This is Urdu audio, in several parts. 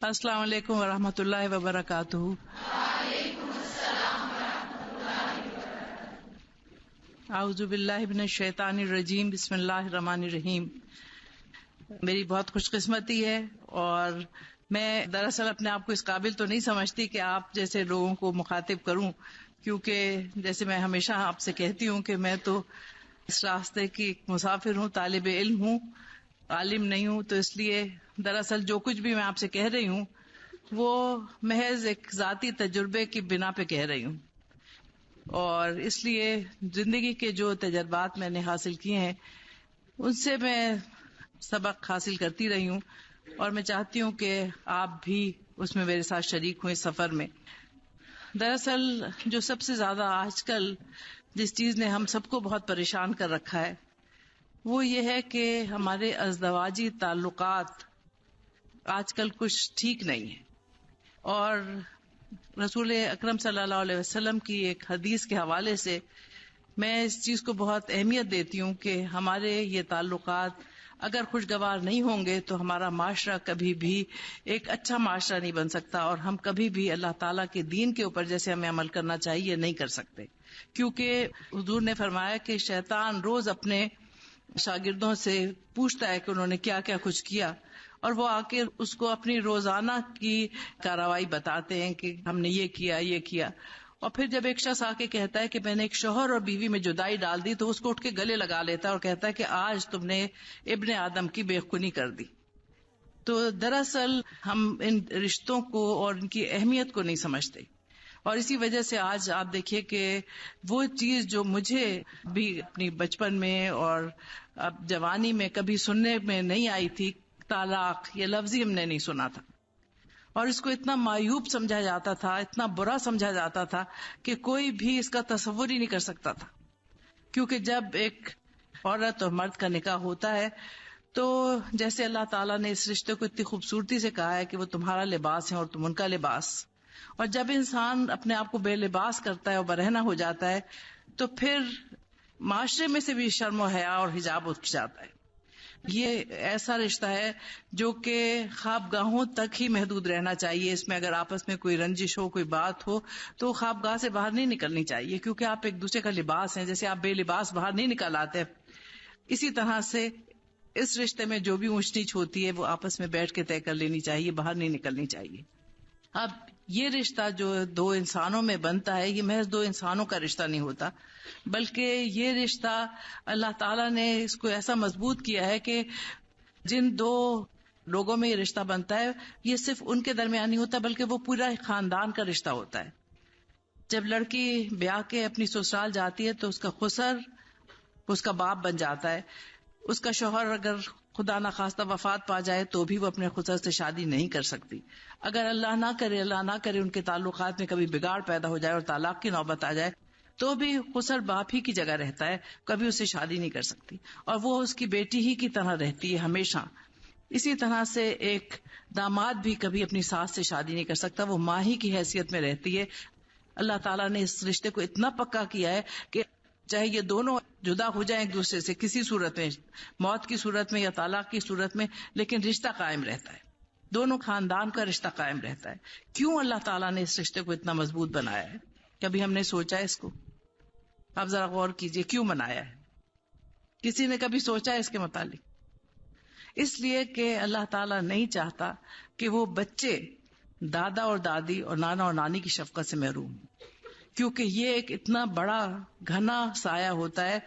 السلام علیکم ورحمۃ اللہ وبرکاتہ۔ اعوذ باللہ من الشیطان الرجیم، بسم اللہ الرحمن الرحیم۔ میری بہت خوش قسمتی ہے اور میں دراصل اپنے آپ کو اس قابل تو نہیں سمجھتی کہ آپ جیسے لوگوں کو مخاطب کروں، کیونکہ جیسے میں ہمیشہ آپ سے کہتی ہوں کہ میں تو اس راستے کی ایک مسافر ہوں، طالب علم ہوں، عالم نہیں ہوں، تو اس لیے دراصل جو کچھ بھی میں آپ سے کہہ رہی ہوں وہ محض ایک ذاتی تجربے کی بنا پہ کہہ رہی ہوں، اور اس لیے زندگی کے جو تجربات میں نے حاصل کیے ہیں ان سے میں سبق حاصل کرتی رہی ہوں، اور میں چاہتی ہوں کہ آپ بھی اس میں میرے ساتھ شریک ہوں اس سفر میں۔ دراصل جو سب سے زیادہ آج کل جس چیز نے ہم سب کو بہت پریشان کر رکھا ہے وہ یہ ہے کہ ہمارے ازدواجی تعلقات آج کل کچھ ٹھیک نہیں ہیں، اور رسول اکرم صلی اللہ علیہ وسلم کی ایک حدیث کے حوالے سے میں اس چیز کو بہت اہمیت دیتی ہوں کہ ہمارے یہ تعلقات اگر خوشگوار نہیں ہوں گے تو ہمارا معاشرہ کبھی بھی ایک اچھا معاشرہ نہیں بن سکتا، اور ہم کبھی بھی اللہ تعالیٰ کے دین کے اوپر جیسے ہمیں عمل کرنا چاہیے نہیں کر سکتے، کیونکہ حضور نے فرمایا کہ شیطان روز اپنے شاگردوں سے پوچھتا ہے کہ انہوں نے کیا کیا کچھ کیا، اور وہ آ کے اس کو اپنی روزانہ کی کارروائی بتاتے ہیں کہ ہم نے یہ کیا یہ کیا، اور پھر جب ایک شخص آ کے کہتا ہے کہ میں نے ایک شوہر اور بیوی میں جدائی ڈال دی تو اس کو اٹھ کے گلے لگا لیتا ہے اور کہتا ہے کہ آج تم نے ابن آدم کی بے خونی کر دی۔ تو دراصل ہم ان رشتوں کو اور ان کی اہمیت کو نہیں سمجھتے، اور اسی وجہ سے آج آپ دیکھیے کہ وہ چیز جو مجھے بھی اپنی بچپن میں اور اب جوانی میں کبھی سننے میں نہیں آئی تھی، طلاق یہ لفظ ہی ہم نے نہیں سنا تھا، اور اس کو اتنا معیوب سمجھا جاتا تھا، اتنا برا سمجھا جاتا تھا کہ کوئی بھی اس کا تصور ہی نہیں کر سکتا تھا، کیونکہ جب ایک عورت اور مرد کا نکاح ہوتا ہے تو جیسے اللہ تعالیٰ نے اس رشتے کو اتنی خوبصورتی سے کہا ہے کہ وہ تمہارا لباس ہے اور تم ان کا لباس، اور جب انسان اپنے آپ کو بے لباس کرتا ہے اور برہنہ ہو جاتا ہے تو پھر معاشرے میں سے بھی شرم و حیا اور حجاب اٹھ جاتا ہے۔ یہ ایسا رشتہ ہے جو کہ خوابگاہوں تک ہی محدود رہنا چاہیے، اس میں اگر آپس میں کوئی رنجش ہو، کوئی بات ہو تو خوابگاہ سے باہر نہیں نکلنی چاہیے، کیونکہ آپ ایک دوسرے کا لباس ہیں، جیسے آپ بے لباس باہر نہیں نکل آتے، اسی طرح سے اس رشتے میں جو بھی اونچ نیچ ہوتی ہے وہ آپس میں بیٹھ کے طے کر لینی چاہیے، باہر نہیں نکلنی چاہیے۔ اب یہ رشتہ جو دو انسانوں میں بنتا ہے یہ محض دو انسانوں کا رشتہ نہیں ہوتا، بلکہ یہ رشتہ اللہ تعالیٰ نے اس کو ایسا مضبوط کیا ہے کہ جن دو لوگوں میں یہ رشتہ بنتا ہے یہ صرف ان کے درمیان نہیں ہوتا بلکہ وہ پورا خاندان کا رشتہ ہوتا ہے۔ جب لڑکی بیاہ کے اپنی سسرال جاتی ہے تو اس کا خسر اس کا باپ بن جاتا ہے، اس کا شوہر اگر خدا نخواستہ وفات پا جائے تو بھی وہ اپنے خسر سے شادی نہیں کر سکتی، اگر اللہ نہ کرے ان کے تعلقات میں کبھی بگاڑ پیدا ہو جائے اور طلاق کی نوبت آ جائے تو بھی خسر باپ ہی کی جگہ رہتا ہے، کبھی اس سے شادی نہیں کر سکتی، اور وہ اس کی بیٹی ہی کی طرح رہتی ہے ہمیشہ۔ اسی طرح سے ایک داماد بھی کبھی اپنی ساس سے شادی نہیں کر سکتا، وہ ماں ہی کی حیثیت میں رہتی ہے۔ اللہ تعالیٰ نے اس رشتے کو اتنا پکا کیا ہے کہ چاہے یہ دونوں جدا ہو جائیں ایک دوسرے سے کسی صورت میں، موت کی صورت میں یا طلاق کی صورت میں، لیکن رشتہ قائم رہتا ہے، دونوں خاندان کا رشتہ قائم رہتا ہے۔ کیوں اللہ تعالیٰ نے اس رشتے کو اتنا مضبوط بنایا ہے؟ کبھی ہم نے سوچا ہے اس کو؟ آپ ذرا غور کیجئے کیوں بنایا ہے؟ کسی نے کبھی سوچا ہے اس کے متعلق؟ اس لیے کہ اللہ تعالیٰ نہیں چاہتا کہ وہ بچے دادا اور دادی اور نانا اور نانی کی شفقت سے محروم ہوں، کیونکہ یہ ایک اتنا بڑا گھنا سایہ ہوتا ہے،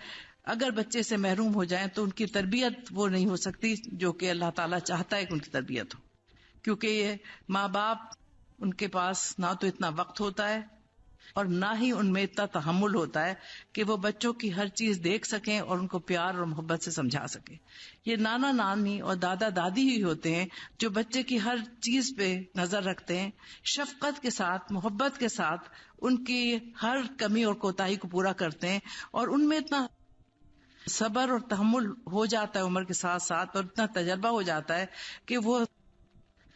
اگر بچے سے محروم ہو جائیں تو ان کی تربیت وہ نہیں ہو سکتی جو کہ اللہ تعالیٰ چاہتا ہے کہ ان کی تربیت ہو، کیونکہ یہ ماں باپ ان کے پاس نہ تو اتنا وقت ہوتا ہے اور نہ ہی ان میں اتنا تحمل ہوتا ہے کہ وہ بچوں کی ہر چیز دیکھ سکیں اور ان کو پیار اور محبت سے سمجھا سکیں۔ یہ نانا نانی اور دادا دادی ہی ہوتے ہیں جو بچے کی ہر چیز پہ نظر رکھتے ہیں، شفقت کے ساتھ، محبت کے ساتھ ان کی ہر کمی اور کوتاہی کو پورا کرتے ہیں، اور ان میں اتنا صبر اور تحمل ہو جاتا ہے عمر کے ساتھ ساتھ، اور اتنا تجربہ ہو جاتا ہے کہ وہ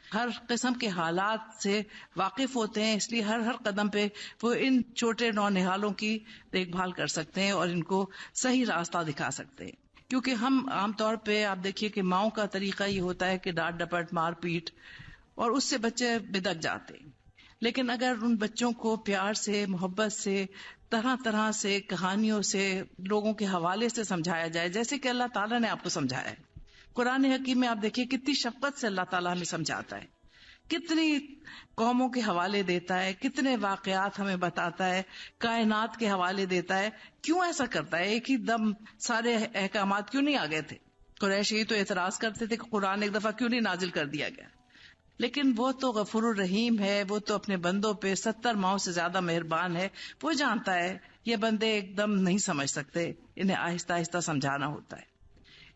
ہر قسم کے حالات سے واقف ہوتے ہیں، اس لیے ہر قدم پہ وہ ان چھوٹے نونہالوں کی دیکھ بھال کر سکتے ہیں اور ان کو صحیح راستہ دکھا سکتے ہیں۔ کیونکہ ہم عام طور پہ آپ دیکھیے کہ ماؤں کا طریقہ یہ ہوتا ہے کہ ڈانٹ ڈپٹ، مار پیٹ، اور اس سے بچے بدک جاتے ہیں. لیکن اگر ان بچوں کو پیار سے، محبت سے، طرح طرح سے کہانیوں سے، لوگوں کے حوالے سے سمجھایا جائے، جیسے کہ اللہ تعالیٰ نے آپ کو سمجھایا ہے. قرآن حکیم میں آپ دیکھیے کتنی شفقت سے اللہ تعالیٰ ہمیں سمجھاتا ہے، کتنی قوموں کے حوالے دیتا ہے، کتنے واقعات ہمیں بتاتا ہے، کائنات کے حوالے دیتا ہے. کیوں ایسا کرتا ہے؟ ایک ہی دم سارے احکامات کیوں نہیں آ گئے تھے؟ قریش یہ تو اعتراض کرتے تھے کہ قرآن ایک دفعہ کیوں نہیں نازل کر دیا گیا. لیکن وہ تو غفور الرحیم ہے، وہ تو اپنے بندوں پہ 70 ماہوں سے زیادہ مہربان ہے. وہ جانتا ہے یہ بندے ایک دم نہیں سمجھ سکتے، انہیں آہستہ آہستہ سمجھانا ہوتا ہے.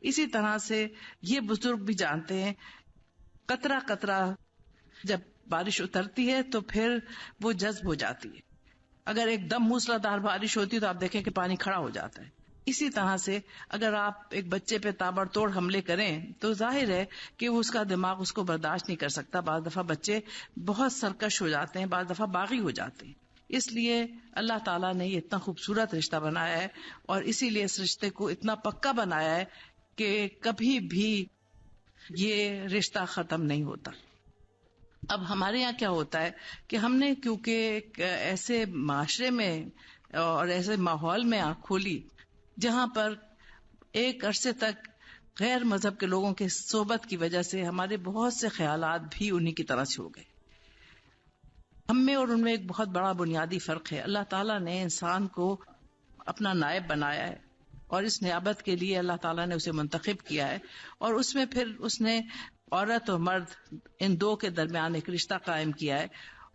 اسی طرح سے یہ بزرگ بھی جانتے ہیں، قطرہ قطرہ جب بارش اترتی ہے تو پھر وہ جذب ہو جاتی ہے. اگر ایک دم موسلادھار بارش ہوتی ہے تو آپ دیکھیں کہ پانی کھڑا ہو جاتا ہے. اسی طرح سے اگر آپ ایک بچے پہ تابڑ توڑ حملے کریں تو ظاہر ہے کہ اس کا دماغ اس کو برداشت نہیں کر سکتا. بعض دفعہ بچے بہت سرکش ہو جاتے ہیں، بعض دفعہ باغی ہو جاتے ہیں. اس لیے اللہ تعالیٰ نے یہ اتنا خوبصورت رشتہ بنایا ہے، اور اسی لیے اس رشتے کو اتنا پکا بنایا ہے کہ کبھی بھی یہ رشتہ ختم نہیں ہوتا. اب ہمارے یہاں کیا ہوتا ہے کہ ہم نے کیونکہ ایک ایسے معاشرے میں اور ایسے ماحول میں آنکھ کھولی جہاں پر ایک عرصے تک غیر مذہب کے لوگوں کے صحبت کی وجہ سے ہمارے بہت سے خیالات بھی انہی کی طرح سے ہو گئے. ہم میں اور ان میں ایک بہت بڑا بنیادی فرق ہے. اللہ تعالیٰ نے انسان کو اپنا نائب بنایا ہے، اور اس نیابت کے لیے اللہ تعالیٰ نے اسے منتخب کیا ہے، اور اس میں پھر اس نے عورت اور مرد ان دو کے درمیان ایک رشتہ قائم کیا ہے،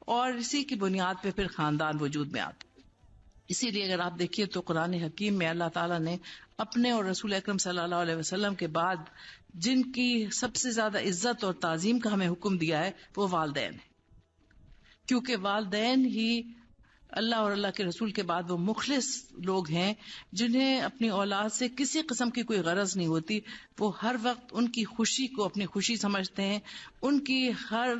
اور اسی کی بنیاد پہ پھر خاندان وجود میں آتا. اسی لیے اگر آپ دیکھیے تو قرآن حکیم میں اللہ تعالیٰ نے اپنے اور رسول اکرم صلی اللہ علیہ وسلم کے بعد جن کی سب سے زیادہ عزت اور تعظیم کا ہمیں حکم دیا ہے وہ والدین ہیں. کیونکہ والدین ہی اللہ اور اللہ کے رسول کے بعد وہ مخلص لوگ ہیں جنہیں اپنی اولاد سے کسی قسم کی کوئی غرض نہیں ہوتی. وہ ہر وقت ان کی خوشی کو اپنی خوشی سمجھتے ہیں، ان کی ہر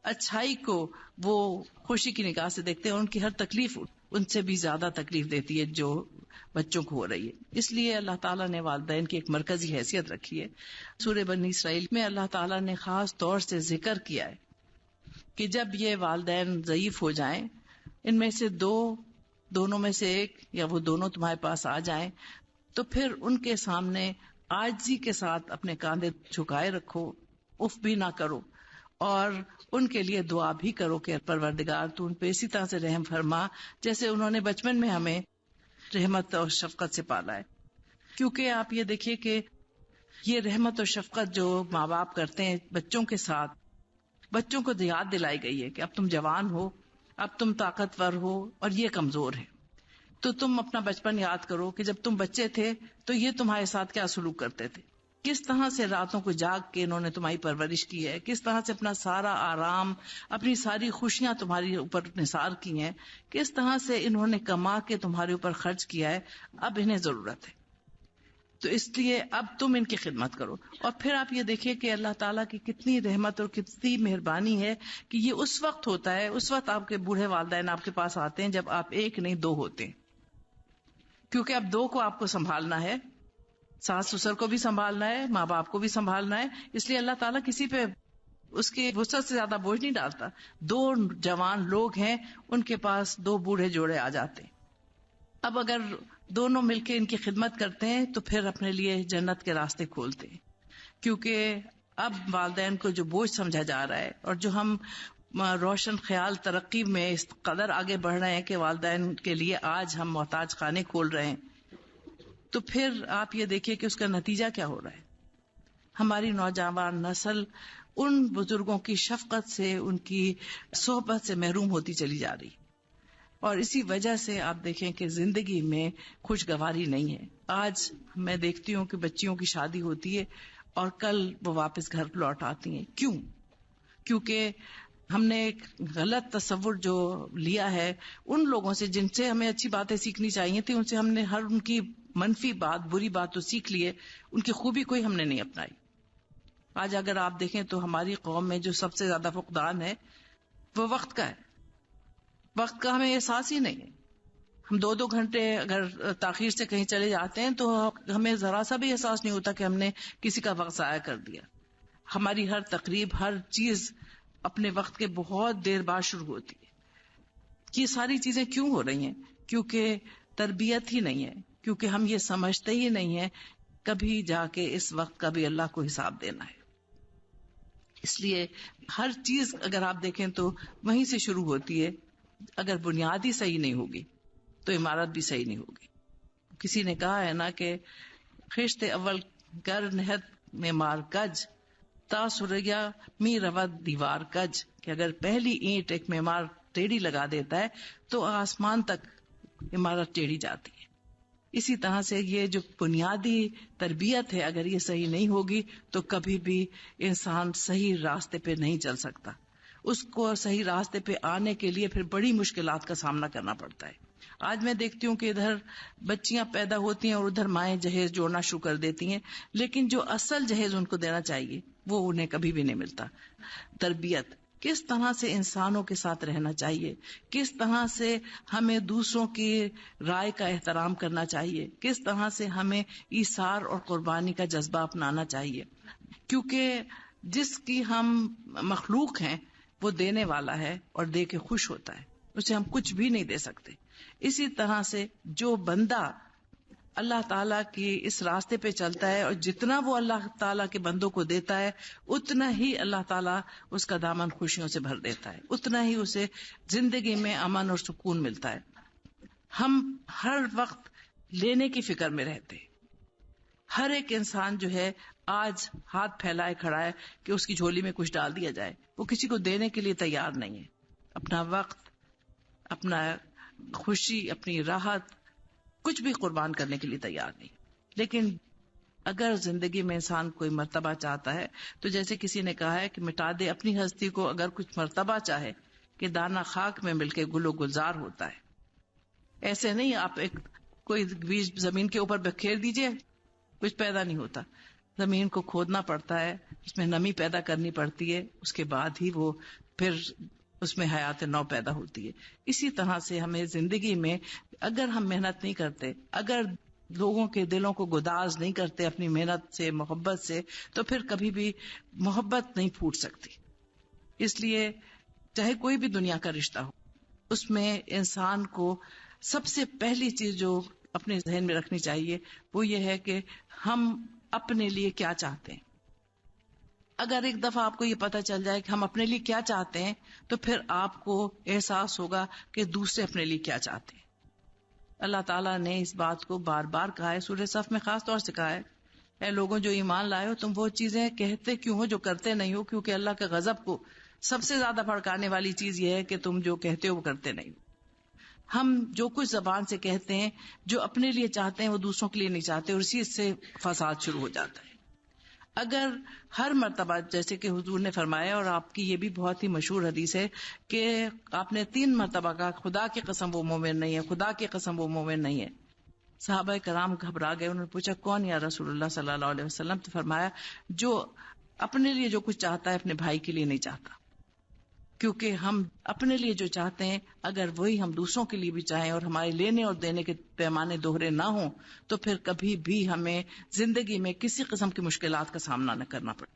اچھائی کو وہ خوشی کی نگاہ سے دیکھتے ہیں، ان کی ہر تکلیف ان سے بھی زیادہ تکلیف دیتی ہے جو بچوں کو ہو رہی ہے. اس لیے اللہ تعالیٰ نے والدین کی ایک مرکزی حیثیت رکھی ہے. سورہ بنی اسرائیل میں اللہ تعالیٰ نے خاص طور سے ذکر کیا ہے کہ جب یہ والدین ضعیف ہو جائیں، ان میں سے دونوں میں سے ایک یا وہ دونوں تمہارے پاس آ جائیں، تو پھر ان کے سامنے عاجزی کے ساتھ اپنے کاندھے جھکائے رکھو، اف بھی نہ کرو، اور ان کے لیے دعا بھی کرو کہ پروردگار تو ان پہ اسی طرح سے رحم فرما جیسے انہوں نے بچپن میں ہمیں رحمت اور شفقت سے پالا ہے. کیونکہ آپ یہ دیکھیے کہ یہ رحمت اور شفقت جو ماں باپ کرتے ہیں بچوں کے ساتھ، بچوں کو یاد دلائی گئی ہے کہ اب تم جوان ہو، اب تم طاقتور ہو اور یہ کمزور ہے. تو تم اپنا بچپن یاد کرو کہ جب تم بچے تھے تو یہ تمہارے ساتھ کیا سلوک کرتے تھے، کس طرح سے راتوں کو جاگ کے انہوں نے تمہاری پرورش کی ہے، کس طرح سے اپنا سارا آرام، اپنی ساری خوشیاں تمہاری اوپر نثار کی ہیں، کس طرح سے انہوں نے کما کے تمہارے اوپر خرچ کیا ہے. اب انہیں ضرورت ہے تو اس لیے اب تم ان کی خدمت کرو. اور پھر آپ یہ دیکھیے کہ اللہ تعالیٰ کی کتنی رحمت اور کتنی مہربانی ہے کہ یہ اس وقت ہوتا ہے، اس وقت آپ کے بوڑھے والدین آپ کے پاس آتے ہیں جب آپ ایک نہیں دو ہوتے ہیں. کیونکہ اب دو کو آپ کو سنبھالنا ہے، ساس سسر کو بھی سنبھالنا ہے، ماں باپ کو بھی سنبھالنا ہے. اس لیے اللہ تعالیٰ کسی پہ اس کی وسعت سے زیادہ بوجھ نہیں ڈالتا. دو جوان لوگ ہیں، ان کے پاس دو بوڑھے جوڑے آ جاتے ہیں. اب اگر دونوں مل کے ان کی خدمت کرتے ہیں تو پھر اپنے لیے جنت کے راستے کھولتے ہیں. کیونکہ اب والدین کو جو بوجھ سمجھا جا رہا ہے، اور جو ہم روشن خیال ترقی میں اس قدر آگے بڑھ رہے ہیں کہ والدین کے لیے آج ہم محتاج خانے کھول رہے ہیں، تو پھر آپ یہ دیکھیے کہ اس کا نتیجہ کیا ہو رہا ہے. ہماری نوجوان نسل ان بزرگوں کی شفقت سے، ان کی صحبت سے محروم ہوتی چلی جا رہی، اور اسی وجہ سے آپ دیکھیں کہ زندگی میں خوشگواری نہیں ہے. آج میں دیکھتی ہوں کہ بچیوں کی شادی ہوتی ہے اور کل وہ واپس گھر لوٹ آتی ہیں. کیوں؟ کیونکہ ہم نے ایک غلط تصور جو لیا ہے ان لوگوں سے جن سے ہمیں اچھی باتیں سیکھنی چاہیے تھی، ان سے ہم نے ہر ان کی منفی بات، بری بات تو سیکھ لیے، ان کی خوبی کوئی ہم نے نہیں اپنائی. آج اگر آپ دیکھیں تو ہماری قوم میں جو سب سے زیادہ فقدان ہے وہ وقت کا ہے. وقت کا ہمیں احساس ہی نہیں ہے. ہم 2 گھنٹے اگر تاخیر سے کہیں چلے جاتے ہیں تو ہمیں ذرا سا بھی احساس نہیں ہوتا کہ ہم نے کسی کا وقت ضائع کر دیا. ہماری ہر تقریب، ہر چیز اپنے وقت کے بہت دیر بعد شروع ہوتی ہے. یہ ساری چیزیں کیوں ہو رہی ہیں؟ کیونکہ تربیت ہی نہیں ہے، کیونکہ ہم یہ سمجھتے ہی نہیں ہیں کبھی جا کے اس وقت کا بھی اللہ کو حساب دینا ہے. اس لیے ہر چیز اگر آپ دیکھیں تو وہیں سے شروع ہوتی ہے. اگر بنیاد ہی صحیح نہیں ہوگی تو عمارت بھی صحیح نہیں ہوگی. کسی نے کہا ہے نا کہ خشت اول گر نہت معمار کج تا سریا می رود دیوار کج، کہ اگر پہلی اینٹ ایک معمار ٹیڑھی لگا دیتا ہے تو آسمان تک عمارت ٹیڑھی جاتی ہے. اسی طرح سے یہ جو بنیادی تربیت ہے اگر یہ صحیح نہیں ہوگی تو کبھی بھی انسان صحیح راستے پہ نہیں چل سکتا. اس کو صحیح راستے پہ آنے کے لیے پھر بڑی مشکلات کا سامنا کرنا پڑتا ہے. آج میں دیکھتی ہوں کہ ادھر بچیاں پیدا ہوتی ہیں اور ادھر مائیں جہیز جوڑنا شروع کر دیتی ہیں، لیکن جو اصل جہیز ان کو دینا چاہیے وہ انہیں کبھی بھی نہیں ملتا. تربیت، کس طرح سے انسانوں کے ساتھ رہنا چاہیے، کس طرح سے ہمیں دوسروں کی رائے کا احترام کرنا چاہیے، کس طرح سے ہمیں ایثار اور قربانی کا جذبہ اپنانا چاہیے. کیونکہ جس کی ہم مخلوق ہیں وہ دینے والا ہے اور دے کے خوش ہوتا ہے، اسے ہم کچھ بھی نہیں دے سکتے. اسی طرح سے جو بندہ اللہ تعالیٰ کی اس راستے پہ چلتا ہے اور جتنا وہ اللہ تعالیٰ کے بندوں کو دیتا ہے اتنا ہی اللہ تعالیٰ اس کا دامن خوشیوں سے بھر دیتا ہے، اتنا ہی اسے زندگی میں امن اور سکون ملتا ہے. ہم ہر وقت لینے کی فکر میں رہتے. ہر ایک انسان جو ہے آج ہاتھ پھیلائے کھڑا ہے کہ اس کی جھولی میں کچھ ڈال دیا جائے، وہ کسی کو دینے کے لیے تیار نہیں ہے. اپنا وقت، اپنا خوشی، اپنی راحت کچھ بھی قربان کرنے کے لیے تیار نہیں. لیکن اگر زندگی میں انسان کوئی مرتبہ چاہتا ہے تو جیسے کسی نے کہا ہے کہ مٹا دے اپنی ہستی کو اگر کچھ مرتبہ چاہے کہ دانہ خاک میں مل کے گل و گلزار ہوتا ہے. ایسے نہیں آپ ایک کوئی بیج زمین کے اوپر بکھیر دیجئے کچھ پیدا نہیں ہوتا. زمین کو کھودنا پڑتا ہے، اس میں نمی پیدا کرنی پڑتی ہے، اس کے بعد ہی وہ پھر اس میں حیات نو پیدا ہوتی ہے. اسی طرح سے ہمیں زندگی میں اگر ہم محنت نہیں کرتے، اگر لوگوں کے دلوں کو گداز نہیں کرتے اپنی محنت سے، محبت سے، تو پھر کبھی بھی محبت نہیں پھوٹ سکتی. اس لیے چاہے کوئی بھی دنیا کا رشتہ ہو، اس میں انسان کو سب سے پہلی چیز جو اپنے ذہن میں رکھنی چاہیے وہ یہ ہے کہ ہم اپنے لیے کیا چاہتے ہیں. اگر ایک دفعہ آپ کو یہ پتہ چل جائے کہ ہم اپنے لیے کیا چاہتے ہیں تو پھر آپ کو احساس ہوگا کہ دوسرے اپنے لیے کیا چاہتے ہیں. اللہ تعالیٰ نے اس بات کو بار بار کہا ہے، سورہ صف میں خاص طور سے کہا ہے، اے لوگوں جو ایمان لائے ہو تم وہ چیزیں کہتے کیوں ہو جو کرتے نہیں ہو، کیونکہ اللہ کے غضب کو سب سے زیادہ بھڑکانے والی چیز یہ ہے کہ تم جو کہتے ہو وہ کرتے نہیں ہو. ہم جو کچھ زبان سے کہتے ہیں، جو اپنے لیے چاہتے ہیں وہ دوسروں کے لیے نہیں چاہتے، اور اسی سے فساد شروع ہو جاتا ہے. اگر ہر مرتبہ جیسے کہ حضور نے فرمایا، اور آپ کی یہ بھی بہت ہی مشہور حدیث ہے کہ آپ نے 3 مرتبہ کہا خدا کی قسم وہ مومن نہیں ہے، خدا کی قسم وہ مومن نہیں ہے. صحابہ کرام گھبرا گئے، انہوں نے پوچھا کون یا رسول اللہ صلی اللہ علیہ وسلم؟ تو فرمایا جو اپنے لیے جو کچھ چاہتا ہے اپنے بھائی کے لیے نہیں چاہتا. کیونکہ ہم اپنے لیے جو چاہتے ہیں اگر وہی ہم دوسروں کے لیے بھی چاہیں اور ہمارے لینے اور دینے کے پیمانے دوہرے نہ ہوں تو پھر کبھی بھی ہمیں زندگی میں کسی قسم کی مشکلات کا سامنا نہ کرنا پڑے.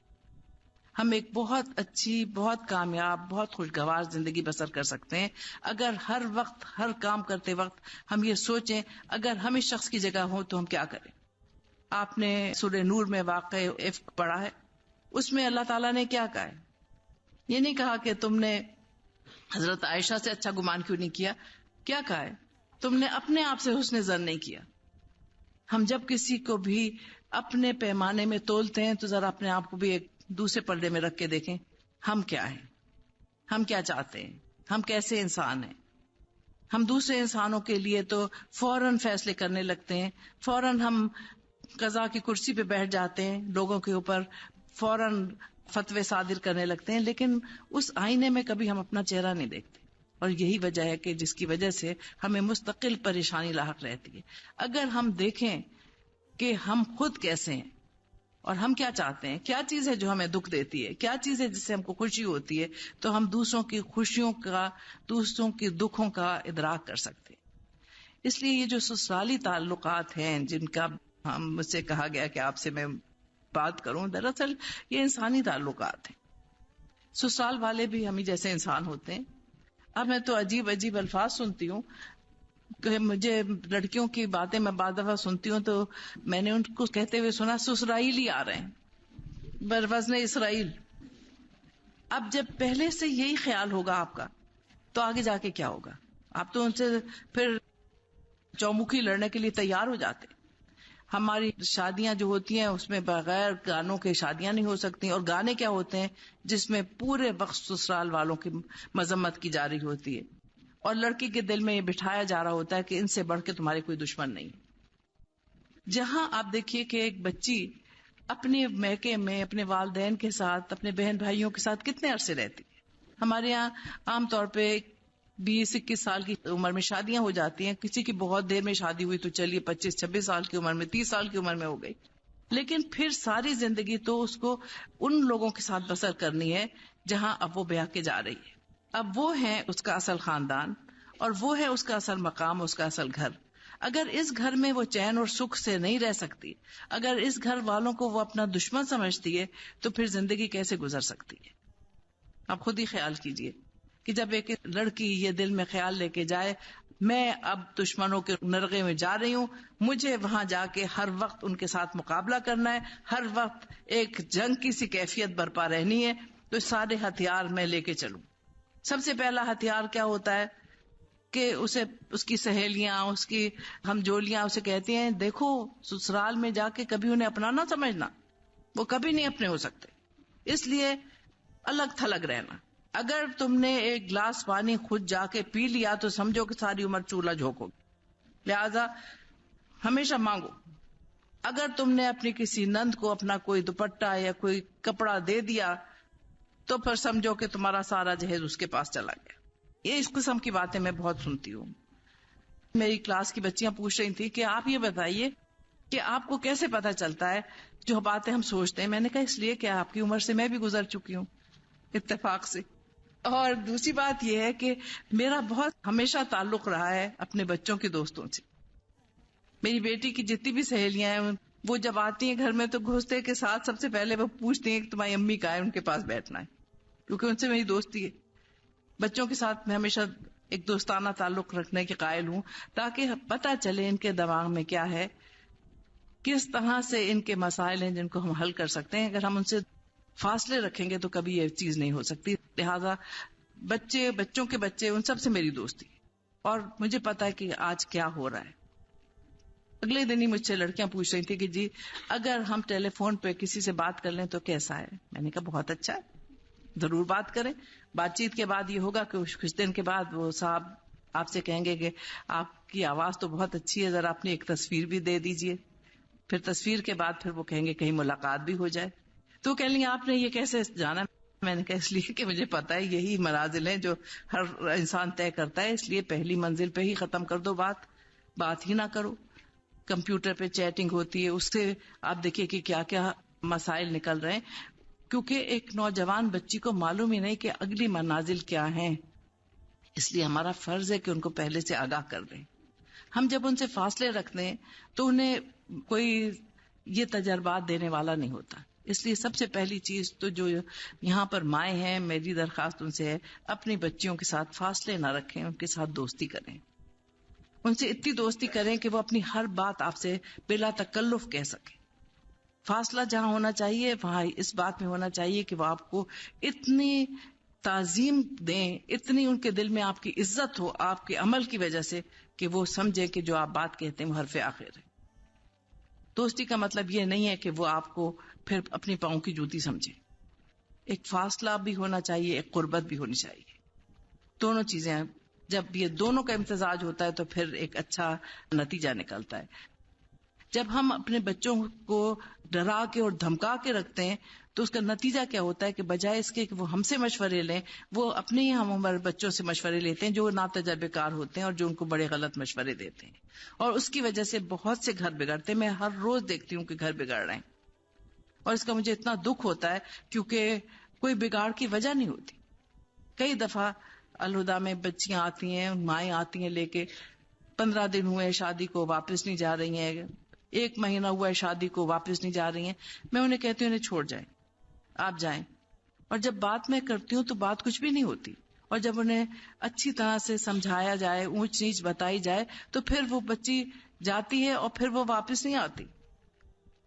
ہم ایک بہت اچھی، بہت کامیاب، بہت خوشگوار زندگی بسر کر سکتے ہیں اگر ہر وقت، ہر کام کرتے وقت ہم یہ سوچیں اگر ہم اس شخص کی جگہ ہوں تو ہم کیا کریں. آپ نے سورہ نور میں واقع افک پڑھا ہے، اس میں اللہ تعالیٰ نے کیا کہا ہے؟ یہ نہیں کہا کہ تم نے حضرت عائشہ سے اچھا گمان کیوں نہیں کیا. کیا کہا ہے؟ تم نے اپنے آپ سے حسن ظن نہیں کیا. ہم جب کسی کو بھی اپنے پیمانے میں تولتے ہیں تو ذرا اپنے آپ کو بھی ایک دوسرے پردے میں رکھ کے دیکھیں، ہم کیا ہیں، ہم کیا چاہتے ہیں، ہم کیسے انسان ہیں. ہم دوسرے انسانوں کے لیے تو فوراً فیصلے کرنے لگتے ہیں، فوراً ہم قضا کی کرسی پہ بیٹھ جاتے ہیں، لوگوں کے اوپر فوراً فتوے صادر کرنے لگتے ہیں، لیکن اس آئینے میں کبھی ہم اپنا چہرہ نہیں دیکھتے. اور یہی وجہ ہے کہ جس کی وجہ سے ہمیں مستقل پریشانی لاحق رہتی ہے. اگر ہم دیکھیں کہ ہم خود کیسے ہیں اور ہم کیا چاہتے ہیں، کیا چیز ہے جو ہمیں دکھ دیتی ہے، کیا چیز ہے جس سے ہم کو خوشی ہوتی ہے، تو ہم دوسروں کی خوشیوں کا، دوسروں کے دکھوں کا ادراک کر سکتے ہیں. اس لیے یہ جو سسرالی تعلقات ہیں جن کا مجھ سے کہا گیا کہ آپ سے میں بات کروں، دراصل یہ انسانی تعلقات ہیں. سسرال والے بھی ہمیں جیسے انسان ہوتے ہیں. اب میں تو عجیب عجیب الفاظ سنتی ہوں کہ مجھے لڑکیوں کی باتیں میں بعض دفعہ سنتی ہوں تو میں نے ان کو کہتے ہوئے سنا سسرائیلی آ رہے ہیں بروزن اسرائیل. اب جب پہلے سے یہی خیال ہوگا آپ کا تو آگے جا کے کیا ہوگا؟ آپ تو ان سے پھر چومکھی لڑنے کے لیے تیار ہو جاتے. ہماری شادیاں جو ہوتی ہیں اس میں بغیر گانوں کے شادیاں نہیں ہو سکتی، اور گانے کیا ہوتے ہیں جس میں پورے وقت سسرال والوں کی مذمت کی جا رہی ہوتی ہے، اور لڑکی کے دل میں یہ بٹھایا جا رہا ہوتا ہے کہ ان سے بڑھ کے تمہارے کوئی دشمن نہیں. جہاں آپ دیکھیے کہ ایک بچی اپنے میکے میں اپنے والدین کے ساتھ اپنے بہن بھائیوں کے ساتھ کتنے عرصے رہتی ہے. ہمارے یہاں عام طور پہ 20-21 سال کی عمر میں شادیاں ہو جاتی ہیں، کسی کی بہت دیر میں شادی ہوئی تو چلیے 25-26 سال کی عمر میں، 30 سال کی عمر میں ہو گئی، لیکن پھر ساری زندگی تو اس کو ان لوگوں کے ساتھ بسر کرنی ہے جہاں اب وہ بیاہ کے جا رہی ہے. اب وہ ہے اس کا اصل خاندان، اور وہ ہے اس کا اصل مقام، اس کا اصل گھر. اگر اس گھر میں وہ چین اور سکھ سے نہیں رہ سکتی، اگر اس گھر والوں کو وہ اپنا دشمن سمجھتی ہے، تو پھر زندگی کیسے گزر سکتی ہے؟ آپ خود ہی خیال کیجئے کہ جب ایک لڑکی یہ دل میں خیال لے کے جائے میں اب دشمنوں کے نرغے میں جا رہی ہوں، مجھے وہاں جا کے ہر وقت ان کے ساتھ مقابلہ کرنا ہے، ہر وقت ایک جنگ کی سی کیفیت برپا رہنی ہے، تو سارے ہتھیار میں لے کے چلوں. سب سے پہلا ہتھیار کیا ہوتا ہے کہ اسے اس کی سہیلیاں، اس کی ہمجولیاں اسے کہتی ہیں دیکھو سسرال میں جا کے کبھی انہیں اپنا نہ سمجھنا، وہ کبھی نہیں اپنے ہو سکتے، اس لیے الگ تھلگ رہنا. اگر تم نے ایک گلاس پانی خود جا کے پی لیا تو سمجھو کہ ساری عمر چولہا جھونکو، لہذا ہمیشہ مانگو. اگر تم نے اپنی کسی نند کو اپنا کوئی دوپٹہ یا کوئی کپڑا دے دیا تو پھر سمجھو کہ تمہارا سارا جہیز اس کے پاس چلا گیا. یہ اس قسم کی باتیں میں بہت سنتی ہوں. میری کلاس کی بچیاں پوچھ رہی تھی کہ آپ یہ بتائیے کہ آپ کو کیسے پتا چلتا ہے جو باتیں ہم سوچتے ہیں. میں نے کہا اس لیے کہ آپ کی عمر سے میں بھی گزر چکی ہوں اتفاق سے. اور دوسری بات یہ ہے کہ میرا بہت ہمیشہ تعلق رہا ہے اپنے بچوں کے دوستوں سے. میری بیٹی کی جتنی بھی سہیلیاں ہیں وہ جب آتی ہیں گھر میں تو گھستے کے ساتھ سب سے پہلے وہ پوچھتی ہیں کہ تمہاری امی کہاں ہے، ان کے پاس بیٹھنا ہے، کیونکہ ان سے میری دوستی ہے. بچوں کے ساتھ میں ہمیشہ ایک دوستانہ تعلق رکھنے کے قائل ہوں تاکہ پتہ چلے ان کے دماغ میں کیا ہے، کس طرح سے ان کے مسائل ہیں جن کو ہم حل کر سکتے ہیں. اگر ہم ان سے فاصلے رکھیں گے تو کبھی یہ چیز نہیں ہو سکتی. لہذا بچوں کے بچے ان سب سے میری دوستی، اور مجھے پتا ہے کہ آج کیا ہو رہا ہے. اگلے دن ہی مجھ سے لڑکیاں پوچھ رہی تھی کہ جی اگر ہم ٹیلی فون پہ کسی سے بات کر لیں تو کیسا ہے. میں نے کہا بہت اچھا ہے، ضرور بات کریں. بات چیت کے بعد یہ ہوگا کہ کچھ دن کے بعد وہ صاحب آپ سے کہیں گے کہ آپ کی آواز تو بہت اچھی ہے، ذرا اپنی ایک تصویر بھی دے دیجئے. پھر تصویر کے بعد پھر وہ کہیں گے کہیں ملاقات بھی ہو جائے. تو کہیں گے آپ نے یہ کیسے جانا؟ میں نے کہا اس لیے کہ مجھے پتا ہے یہی منازل ہیں جو ہر انسان طے کرتا ہے، اس لیے پہلی منزل پہ ہی ختم کر دو، بات ہی نہ کرو. کمپیوٹر پہ چیٹنگ ہوتی ہے، اس سے آپ دیکھیے کہ کیا کیا مسائل نکل رہے ہیں، کیونکہ ایک نوجوان بچی کو معلوم ہی نہیں کہ اگلی منازل کیا ہیں. اس لیے ہمارا فرض ہے کہ ان کو پہلے سے آگاہ کر دیں. ہم جب ان سے فاصلے رکھتے ہیں تو انہیں کوئی یہ تجربات دینے والا نہیں ہوتا. اس لیے سب سے پہلی چیز تو جو یہاں پر مائیں ہیں، میری درخواست ان سے ہے اپنی بچیوں کے ساتھ فاصلے نہ رکھیں، ان کے ساتھ دوستی کریں. ان سے اتنی دوستی کریں کہ وہ اپنی ہر بات آپ سے بلا تکلف کہہ سکیں. فاصلہ جہاں ہونا چاہیے وہاں اس بات میں ہونا چاہیے کہ وہ آپ کو اتنی تعظیم دیں، اتنی ان کے دل میں آپ کی عزت ہو آپ کے عمل کی وجہ سے کہ وہ سمجھیں کہ جو آپ بات کہتے ہیں وہ حرف آخر ہے. دوستی کا مطلب یہ نہیں ہے کہ وہ آپ کو پھر اپنی پاؤں کی جوتی سمجھے. ایک فاصلہ بھی ہونا چاہیے، ایک قربت بھی ہونی چاہیے. دونوں چیزیں ہیں. جب یہ دونوں کا امتزاج ہوتا ہے تو پھر ایک اچھا نتیجہ نکلتا ہے. جب ہم اپنے بچوں کو ڈرا کے اور دھمکا کے رکھتے ہیں تو اس کا نتیجہ کیا ہوتا ہے کہ بجائے اس کے کہ وہ ہم سے مشورے لیں، وہ اپنے ہی ہم عمر بچوں سے مشورے لیتے ہیں جو ناتجربے کار ہوتے ہیں اور جو ان کو بڑے غلط مشورے دیتے ہیں، اور اس کی وجہ سے بہت سے گھر بگڑتے ہیں. میں ہر روز دیکھتی ہوں کہ گھر بگڑ رہے ہیں، اور اس کا مجھے اتنا دکھ ہوتا ہے کیونکہ کوئی بگاڑ کی وجہ نہیں ہوتی. کئی دفعہ الہدا میں بچیاں آتی ہیں، مائیں آتی ہیں لے کے، 15 دن ہوئے شادی کو واپس نہیں جا رہی ہیں، 1 مہینہ ہوا ہے شادی کو واپس نہیں جا رہی ہیں. میں انہیں کہتی ہوں انہیں چھوڑ جائیں، آپ جائیں. اور جب بات میں کرتی ہوں تو بات کچھ بھی نہیں ہوتی، اور جب انہیں اچھی طرح سے سمجھایا جائے، اونچ نیچ بتائی جائے، تو پھر وہ بچی جاتی ہے اور پھر وہ واپس نہیں آتی.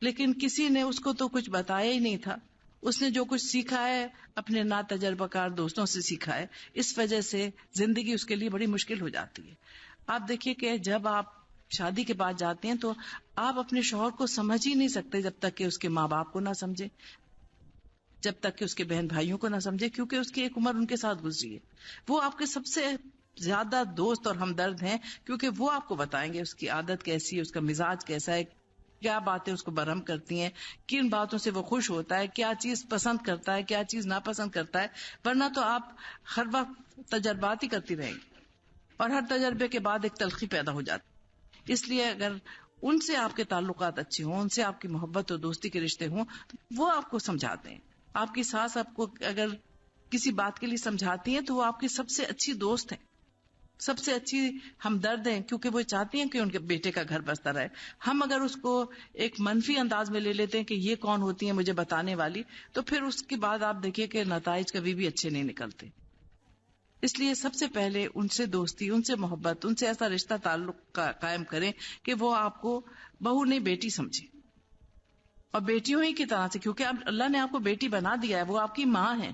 لیکن کسی نے اس کو تو کچھ بتایا ہی نہیں تھا، اس نے جو کچھ سیکھا ہے اپنے نا تجربہ کار دوستوں سے سیکھا ہے، اس وجہ سے زندگی اس کے لیے بڑی مشکل ہو جاتی ہے. آپ دیکھیے کہ جب آپ شادی کے بعد جاتے ہیں تو آپ اپنے شوہر کو سمجھ ہی نہیں سکتے جب تک کہ اس کے ماں باپ کو نہ سمجھے، جب تک کہ اس کے بہن بھائیوں کو نہ سمجھے، کیونکہ اس کی ایک عمر ان کے ساتھ گزری ہے. وہ آپ کے سب سے زیادہ دوست اور ہمدرد ہیں، کیونکہ وہ آپ کو بتائیں گے اس کی عادت کیسی ہے، اس کا مزاج کیسا ہے، کیا باتیں اس کو برہم کرتی ہیں، کن باتوں سے وہ خوش ہوتا ہے، کیا چیز پسند کرتا ہے، کیا چیز ناپسند کرتا ہے. ورنہ تو آپ ہر وقت تجربات ہی کرتی رہیں گی، اور ہر تجربے کے بعد ایک تلخی پیدا ہو جاتی. اس لیے اگر ان سے آپ کے تعلقات اچھے ہوں، ان سے آپ کی محبت اور دوستی کے رشتے ہوں، وہ آپ کو سمجھاتے ہیں. آپ کی ساس آپ کو اگر کسی بات کے لیے سمجھاتی ہیں تو وہ آپ کی سب سے اچھی دوست ہیں، سب سے اچھی ہمدرد ہیں، کیونکہ وہ چاہتی ہیں کہ ان کے بیٹے کا گھر بستا رہے. ہم اگر اس کو ایک منفی انداز میں لے لیتے ہیں کہ یہ کون ہوتی ہیں مجھے بتانے والی، تو پھر اس کے بعد آپ دیکھیے کہ نتائج کبھی بھی اچھے نہیں نکلتے. اس لیے سب سے پہلے ان سے دوستی، ان سے محبت، ان سے ایسا رشتہ تعلق قائم کریں کہ وہ آپ کو بہو نہیں بیٹی سمجھے، اور بیٹیوں ہی کی طرح سے، کیونکہ اب اللہ نے آپ کو بیٹی بنا دیا ہے، وہ آپ کی ماں ہیں.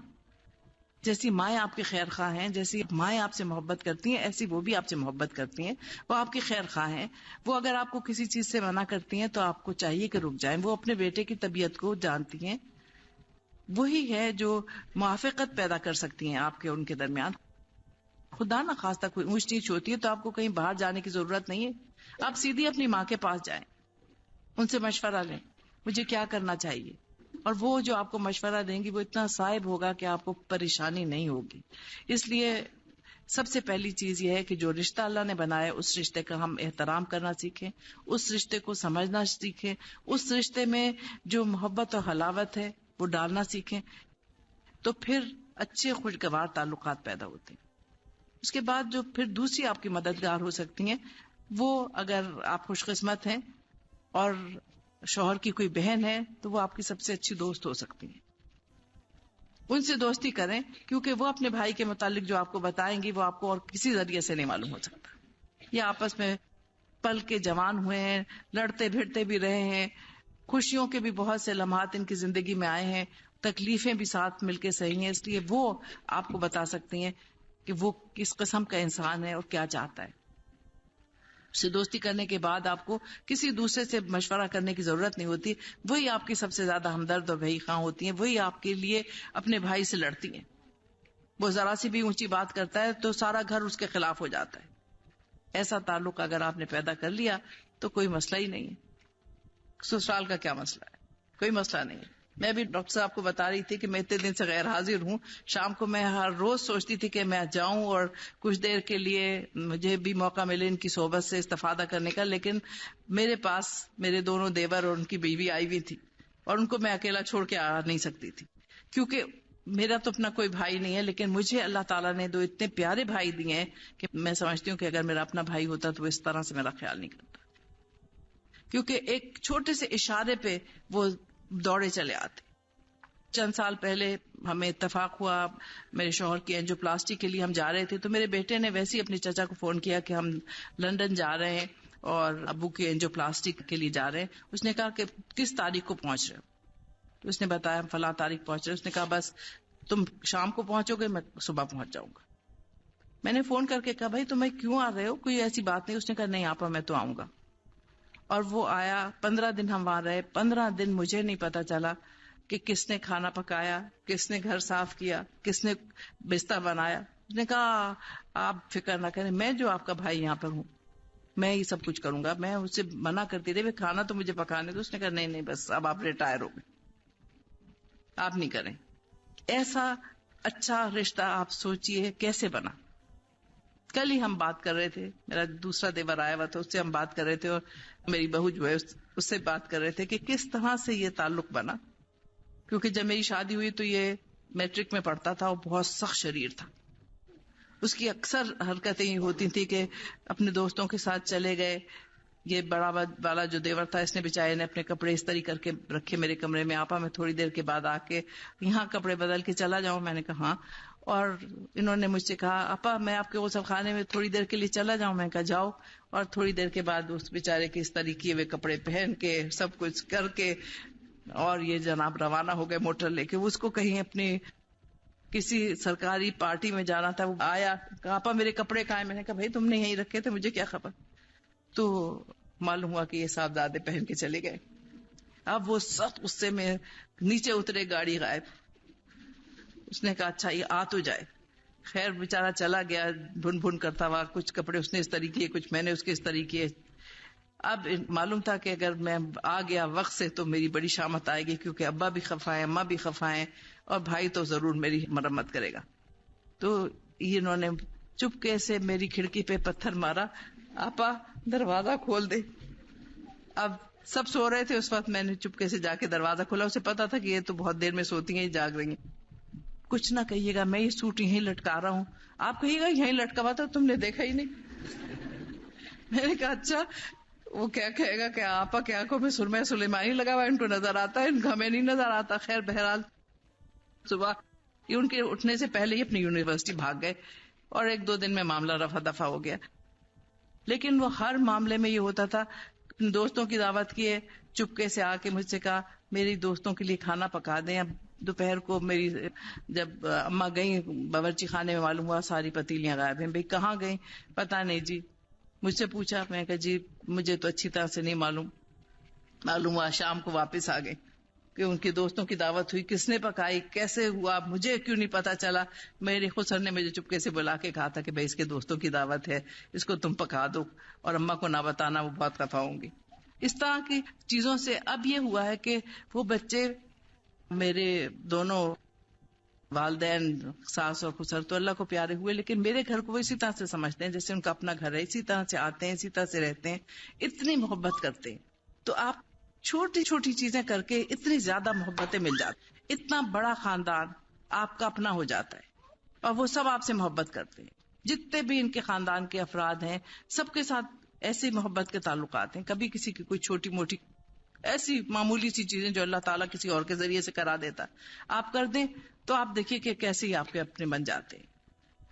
جیسی مائیں آپ کی خیر خواہ ہیں، جیسی مائیں آپ سے محبت کرتی ہیں، ایسی وہ بھی آپ سے محبت کرتی ہیں، وہ آپ کی خیر خواہ ہیں. وہ اگر آپ کو کسی چیز سے منع کرتی ہیں تو آپ کو چاہیے کہ رک جائیں. وہ اپنے بیٹے کی طبیعت کو جانتی ہیں، وہی ہے جو موافقت پیدا کر سکتی ہیں آپ کے ان کے درمیان. خدا نہ خواستہ کوئی اونچ نیچ ہوتی ہے تو آپ کو کہیں باہر جانے کی ضرورت نہیں ہے، آپ سیدھی اپنی ماں کے پاس جائیں، ان سے مشورہ لیں مجھے کیا کرنا چاہیے، اور وہ جو آپ کو مشورہ دیں گی وہ اتنا صائب ہوگا کہ آپ کو پریشانی نہیں ہوگی. اس لیے سب سے پہلی چیز یہ ہے کہ جو رشتہ اللہ نے بنایا اس رشتے کا ہم احترام کرنا سیکھیں، اس رشتے کو سمجھنا سیکھیں، اس رشتے میں جو محبت اور حلاوت ہے وہ ڈالنا سیکھیں، تو پھر اچھے خوشگوار تعلقات پیدا ہوتے ہیں. اس کے بعد جو پھر دوسری آپ کی مددگار ہو سکتی ہیں، وہ اگر آپ خوش قسمت ہیں اور شوہر کی کوئی بہن ہے تو وہ آپ کی سب سے اچھی دوست ہو سکتی ہیں. ان سے دوستی کریں، کیونکہ وہ اپنے بھائی کے متعلق جو آپ کو بتائیں گی وہ آپ کو اور کسی ذریعے سے نہیں معلوم ہو سکتا. یہ آپس میں پل کے جوان ہوئے ہیں، لڑتے بھیڑتے بھی رہے ہیں، خوشیوں کے بھی بہت سے لمحات ان کی زندگی میں آئے ہیں، تکلیفیں بھی ساتھ مل کے سہی ہیں. اس لیے وہ آپ کو بتا سکتی ہیں کہ وہ کس قسم کا انسان ہے اور کیا چاہتا ہے. اس سے دوستی کرنے کے بعد آپ کو کسی دوسرے سے مشورہ کرنے کی ضرورت نہیں ہوتی. وہی آپ کی سب سے زیادہ ہمدرد اور بھائی خواہ ہوتی ہیں، وہی آپ کے لیے اپنے بھائی سے لڑتی ہیں. وہ ذرا سی بھی اونچی بات کرتا ہے تو سارا گھر اس کے خلاف ہو جاتا ہے. ایسا تعلق اگر آپ نے پیدا کر لیا تو کوئی مسئلہ ہی نہیں ہے. سسرال کا کیا مسئلہ ہے؟ کوئی مسئلہ نہیں ہے. میں بھی ڈاکٹر صاحب کو بتا رہی تھی کہ میں اتنے دن سے غیر حاضر ہوں. شام کو میں ہر روز سوچتی تھی کہ میں جاؤں اور کچھ دیر کے لیے مجھے بھی موقع ملے ان کی صحبت سے استفادہ کرنے کا، لیکن میرے پاس میرے دونوں دیور اور ان کی بیوی آئی ہوئی تھی، اور ان کو میں اکیلا چھوڑ کے آ نہیں سکتی تھی، کیونکہ میرا تو اپنا کوئی بھائی نہیں ہے، لیکن مجھے اللہ تعالیٰ نے دو اتنے پیارے بھائی دیے ہیں کہ میں سمجھتی ہوں کہ اگر میرا اپنا بھائی ہوتا تو وہ اس طرح سے میرا خیال نہیں کرتا، کیونکہ ایک چھوٹے سے اشارے پہ وہ دوڑے چلے آتے. چند سال پہلے ہمیں اتفاق ہوا، میرے شوہر کی اینجیوپلاسٹی کے لیے ہم جا رہے تھے، تو میرے بیٹے نے ویسے ہی اپنے چچا کو فون کیا کہ ہم لندن جا رہے ہیں اور ابو کی اینجیوپلاسٹی کے لیے جا رہے ہیں. اس نے کہا کہ کس تاریخ کو پہنچ رہے ہو؟ تو اس نے بتایا ہم فلاں تاریخ پہنچ رہے. اس نے کہا بس تم شام کو پہنچو گے، میں صبح پہنچ جاؤں گا. میں نے فون کر کے کہا بھائی تمہیں کیوں آ رہے ہو، کوئی ایسی بات نہیں. اس نے کہا نہیں آپا میں تو آؤں گا. اور وہ آیا. 15 دن ہم وہاں رہے. 15 دن مجھے نہیں پتا چلا کہ کس نے کھانا پکایا، کس نے گھر صاف کیا، کس نے بستر بنایا. اس نے کہا آپ فکر نہ کریں، میں جو آپ کا بھائی یہاں پر ہوں میں یہ سب کچھ کروں گا. میں اس سے منع کرتی رہی کھانا تو مجھے پکانے دو. اس نے کہا نہیں نہیں بس اب آپ ریٹائر ہو گئے، آپ نہیں کریں. ایسا اچھا رشتہ آپ سوچئے کیسے بنا. کل ہی ہم بات کر رہے تھے، میرا دوسرا دیور آیا ہوا تھا، اس سے ہم بات کر رہے تھے، اور میری بہو جو ہے اس سے بات کر رہے تھے کہ کس طرح سے یہ تعلق بنا. کیونکہ جب میری شادی ہوئی تو یہ میٹرک میں پڑھتا تھا اور بہت سخت شریر تھا. اس کی اکثر حرکتیں یہ ہوتی تھی کہ اپنے دوستوں کے ساتھ چلے گئے، یہ بڑا والا جو دیور تھا اس نے بیچارے نے اپنے کپڑے اس طرح کر کے رکھے میرے کمرے میں. آپا میں تھوڑی دیر کے بعد آ کے یہاں کپڑے بدل کے چلا جاؤں؟ میں نے کہا ہاں. اور انہوں نے مجھ سے کہا آپا میں آپ کے غسل خانے میں تھوڑی دیر کے لیے چلا جاؤں؟ میں نے کہا جاؤ. اور تھوڑی دیر کے بعد اس بیچارے کے اس طرح کیے ہوئے کپڑے پہن کے سب کچھ کر کے اور یہ جناب روانہ ہو گئے موٹر لے کے. اس کو کہیں اپنی کسی سرکاری پارٹی میں جانا تھا. وہ آیا کہا آپا میرے کپڑے کہاں ہیں؟ میں نے کہا بھائی تم نے یہیں رکھے تھے, مجھے کیا خبر. تو معلوم ہوا کہ یہ صاحبزادے پہن کے چلے گئے. اب وہ سخت غصے میں نیچے اترے, گاڑی غائب. اس نے کہا اچھا یہ آ تو جائے. خیر بیچارہ چلا گیا بھن بھن کرتا ہوا. کچھ کپڑے اس نے اس طرح کیے, کچھ میں نے اس کے اس طرح کیے. اب معلوم تھا کہ اگر میں آ گیا وقت سے تو میری بڑی شامت آئے گی, کیونکہ ابا بھی خفا ہے, اماں بھی خفا ہے, اور بھائی تو ضرور میری مرمت کرے گا. تو انہوں نے چپکے سے میری کھڑکی پہ پتھر مارا, آپا دروازہ کھول دے. اب سب سو رہے تھے اس وقت, میں نے چپکے سے جا کے دروازہ کھولا. اسے پتا تھا کہ یہ تو بہت دیر میں سوتی ہیں, جاگ رہی ہیں. کچھ نہ کہیے گا, میں یہ سوٹ یہیں لٹکا رہا ہوں. آپ کہیے گا یہیں لٹکا ہوا تھا, تم نے دیکھا ہی نہیں. میں نے کہا اچھا. وہ کیا کہے گا کہ آپا کی آنکھوں میں سرمہ سلیمانی لگا ہوا, ان کو نظر آتا ہے, ان کو ہمیں نہیں نظر آتا. خیر بہرحال صبح یہ ان کے اٹھنے سے پہلے ہی اپنی یونیورسٹی بھاگ گئے, اور 1-2 دن میں معاملہ رفع دفع ہو گیا. لیکن وہ ہر معاملے میں یہ ہوتا تھا, دوستوں کی دعوت کیے, چپکے سے آ کے مجھ سے کہا میری دوستوں کے لیے کھانا پکا دیں. اب دوپہر کو میری جب اماں گئیں باورچی خانے میں, معلوم ہوا ساری پتیلیاں غائب ہیں. بھئی کہاں گئیں؟ پتہ نہیں جی. مجھ سے پوچھا, میں کہا جی مجھے تو اچھی طرح سے نہیں معلوم. معلوم ہوا شام کو واپس آ گئے کہ ان کے دوستوں کی دعوت ہوئی, کس نے پکائی, کیسے ہوا, مجھے کیوں نہیں پتا چلا. میرے خسر نے مجھے چپکے سے بلا کے کہا تھا کہ بھائی اس کے دوستوں کی دعوت ہے, اس کو تم پکا دو, اور اماں کو نہ بتانا, وہ بہت خفا ہوں گی. اس طرح کی چیزوں سے اب یہ ہوا ہے کہ وہ بچے, میرے دونوں والدین ساس اور خسر تو اللہ کو پیارے ہوئے, لیکن میرے گھر کو وہ اسی طرح سے سمجھتے ہیں جیسے ان کا اپنا گھر ہے. اسی طرح سے آتے ہیں, اسی طرح سے رہتے ہیں, اتنی محبت کرتے ہیں. تو آپ چھوٹی چھوٹی چیزیں کر کے اتنی زیادہ محبتیں مل جاتی, اتنا بڑا خاندان آپ کا اپنا ہو جاتا ہے, اور وہ سب آپ سے محبت کرتے ہیں. جتنے بھی ان کے خاندان کے افراد ہیں سب کے ساتھ ایسی محبت کے تعلقات ہیں. کبھی کسی کی کوئی چھوٹی موٹی ایسی معمولی سی چیزیں جو اللہ تعالیٰ کسی اور کے ذریعے سے کرا دیتا آپ کر دیں, تو آپ دیکھیے کہ کیسے ہی آپ کے اپنے بن جاتے ہیں.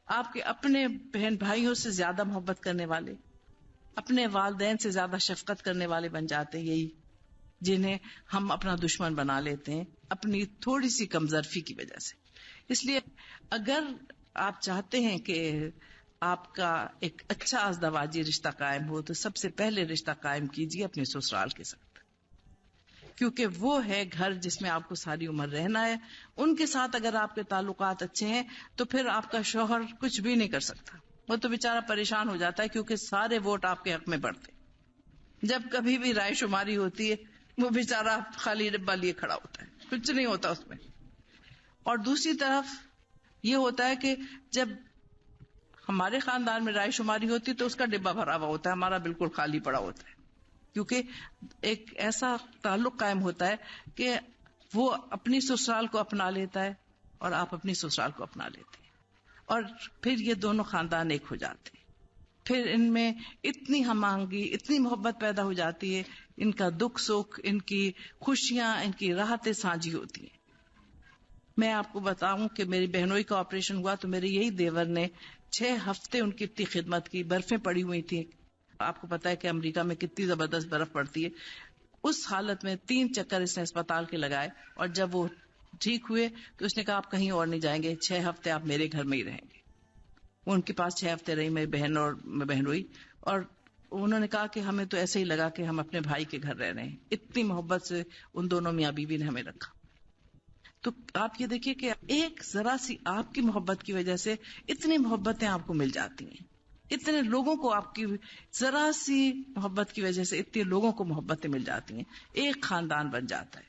آپ کے اپنے بہن بھائیوں سے زیادہ محبت کرنے والے, اپنے والدین سے زیادہ شفقت کرنے والے بن جاتے ہیں یہی, جنہیں ہم اپنا دشمن بنا لیتے ہیں اپنی تھوڑی سی کمزرفی کی وجہ سے. اس لیے اگر آپ چاہتے ہیں کہ آپ کا ایک اچھا ازدواجی رشتہ قائم ہو, تو سب سے پہلے رشتہ قائم کیجیے اپنے سسرال کے ساتھ, کیونکہ وہ ہے گھر جس میں آپ کو ساری عمر رہنا ہے. ان کے ساتھ اگر آپ کے تعلقات اچھے ہیں تو پھر آپ کا شوہر کچھ بھی نہیں کر سکتا. وہ تو بیچارہ پریشان ہو جاتا ہے, کیونکہ سارے ووٹ آپ کے حق میں پڑتے. جب کبھی بھی رائے شماری ہوتی ہے وہ بیچارہ خالی ڈبہ لیے کھڑا ہوتا ہے, کچھ نہیں ہوتا اس میں. اور دوسری طرف یہ ہوتا ہے کہ جب ہمارے خاندان میں رائے شماری ہوتی تو اس کا ڈبہ بھرا ہوا ہوتا ہے, ہمارا بالکل خالی پڑا ہوتا ہے, کیونکہ ایک ایسا تعلق قائم ہوتا ہے کہ وہ اپنی سسرال کو اپنا لیتا ہے اور آپ اپنی سسرال کو اپنا لیتے ہیں, اور پھر یہ دونوں خاندان ایک ہو جاتے ہیں. پھر ان میں اتنی ہم آہنگی, اتنی محبت پیدا ہو جاتی ہے, ان کا دکھ سکھ, ان کی خوشیاں, ان کی راحتیں سانجھی ہوتی ہیں. میں آپ کو بتاؤں کہ میری بہنوئی کا آپریشن ہوا تو میرے یہی دیور نے 6 ہفتے ان کی اتنی خدمت کی, برفیں پڑی ہوئی تھیں. آپ کو پتا ہے کہ امریکہ میں کتنی زبردست برف پڑتی ہے. اس حالت میں 3 چکر اس نے اسپتال کے لگائے, اور جب وہ ٹھیک ہوئے تو اس نے کہا آپ کہیں اور نہیں جائیں گے, 6 ہفتے آپ میرے گھر میں ہی رہیں گے. وہ ان کے پاس 6 ہفتے رہی میری بہن اور میں بہنوئی, اور انہوں نے کہا کہ ہمیں تو ایسے ہی لگا کہ ہم اپنے بھائی کے گھر رہ رہے ہیں. اتنی محبت سے ان دونوں میاں بیوی نے ہمیں رکھا. تو آپ یہ دیکھیے کہ ایک ذرا سی آپ کی محبت کی وجہ سے اتنی محبتیں آپ کو مل جاتی ہیں, اتنے لوگوں کو آپ کی ذرا سی محبت کی وجہ سے اتنے لوگوں کو محبتیں مل جاتی ہیں, ایک خاندان بن جاتا ہے.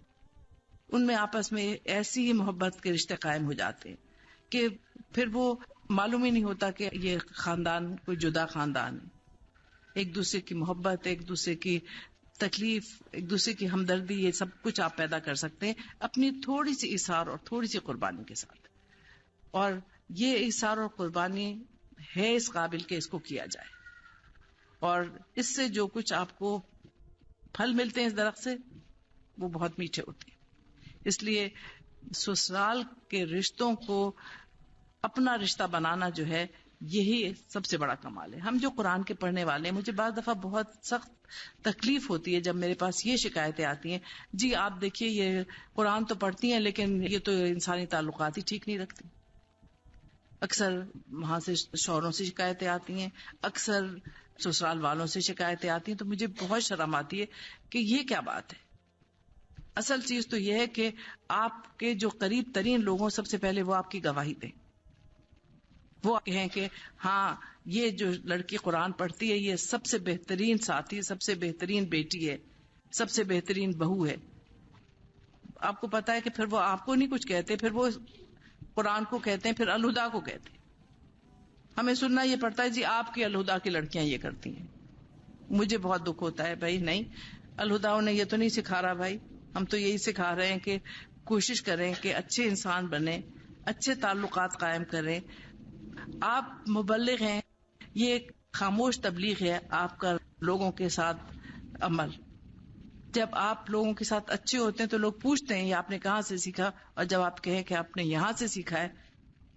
ان میں آپس میں ایسی ہی محبت کے رشتے قائم ہو جاتے ہیں کہ پھر وہ معلوم ہی نہیں ہوتا کہ یہ خاندان کوئی جدا خاندان ہے. ایک دوسرے کی محبت, ایک دوسرے کی تکلیف, ایک دوسرے کی ہمدردی, یہ سب کچھ آپ پیدا کر سکتے ہیں اپنی تھوڑی سی ایثار اور تھوڑی سی قربانی کے ساتھ. اور یہ ایثار اور قربانی ہے اس قابل کہ اس کو کیا جائے. اور اس سے جو کچھ آپ کو پھل ملتے ہیں اس درخت سے وہ بہت میٹھے ہوتے ہیں. اس لیے سسرال کے رشتوں کو اپنا رشتہ بنانا جو ہے یہی سب سے بڑا کمال ہے. ہم جو قرآن کے پڑھنے والے ہیں, مجھے بعض دفعہ بہت سخت تکلیف ہوتی ہے جب میرے پاس یہ شکایتیں آتی ہیں, جی آپ دیکھیے یہ قرآن تو پڑھتی ہیں لیکن یہ تو انسانی تعلقات ہی ٹھیک نہیں رکھتی. اکثر وہاں سے شوہروں سے شکایتیں آتی ہیں, اکثر سسرال والوں سے شکایتیں آتی ہیں, تو مجھے بہت شرم آتی ہے کہ یہ کیا بات ہے. اصل چیز تو یہ ہے کہ آپ کے جو قریب ترین لوگوں سب سے پہلے وہ آپ کی گواہی دیں, وہ کہیں کہ ہاں یہ جو لڑکی قرآن پڑھتی ہے یہ سب سے بہترین ساتھی, سب سے بہترین بیٹی ہے, سب سے بہترین بہو ہے. آپ کو پتا ہے کہ پھر وہ آپ کو نہیں کچھ کہتے, پھر وہ قرآن کو کہتے ہیں, پھر الہدا کو کہتے ہیں. ہمیں سننا یہ پڑتا ہے جی آپ کی الہدا کی لڑکیاں یہ کرتی ہیں. مجھے بہت دکھ ہوتا ہے, بھائی نہیں, الہدا نے یہ تو نہیں سکھا رہا بھائی, ہم تو یہی سکھا رہے ہیں کہ کوشش کریں کہ اچھے انسان بنیں, اچھے تعلقات قائم کریں. آپ مبلغ ہیں, یہ ایک خاموش تبلیغ ہے آپ کا لوگوں کے ساتھ عمل. جب آپ لوگوں کے ساتھ اچھے ہوتے ہیں تو لوگ پوچھتے ہیں یہ آپ نے کہاں سے سیکھا, اور جب آپ کہیں کہ آپ نے یہاں سے سیکھا ہے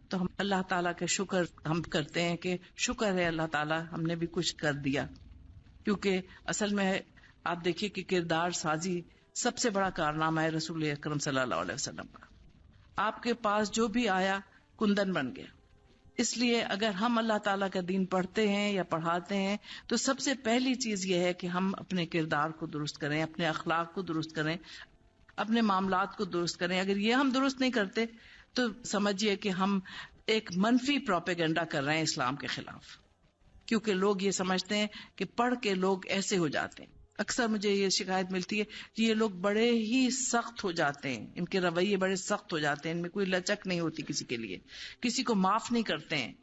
تو ہم اللہ تعالیٰ کا شکر ہم کرتے ہیں کہ شکر ہے اللہ تعالیٰ ہم نے بھی کچھ کر دیا. کیونکہ اصل میں آپ دیکھیے کہ کردار سازی سب سے بڑا کارنامہ ہے رسول اکرم صلی اللہ علیہ وسلم کا. آپ کے پاس جو بھی آیا کندن بن گیا. اس لیے اگر ہم اللہ تعالیٰ کا دین پڑھتے ہیں یا پڑھاتے ہیں تو سب سے پہلی چیز یہ ہے کہ ہم اپنے کردار کو درست کریں, اپنے اخلاق کو درست کریں, اپنے معاملات کو درست کریں. اگر یہ ہم درست نہیں کرتے تو سمجھیے کہ ہم ایک منفی پروپیگنڈا کر رہے ہیں اسلام کے خلاف, کیونکہ لوگ یہ سمجھتے ہیں کہ پڑھ کے لوگ ایسے ہو جاتے ہیں. اکثر مجھے یہ شکایت ملتی ہے کہ یہ لوگ بڑے ہی سخت ہو جاتے ہیں, ان کے رویے بڑے سخت ہو جاتے ہیں, ان میں کوئی لچک نہیں ہوتی کسی کے لیے, کسی کو معاف نہیں کرتے ہیں,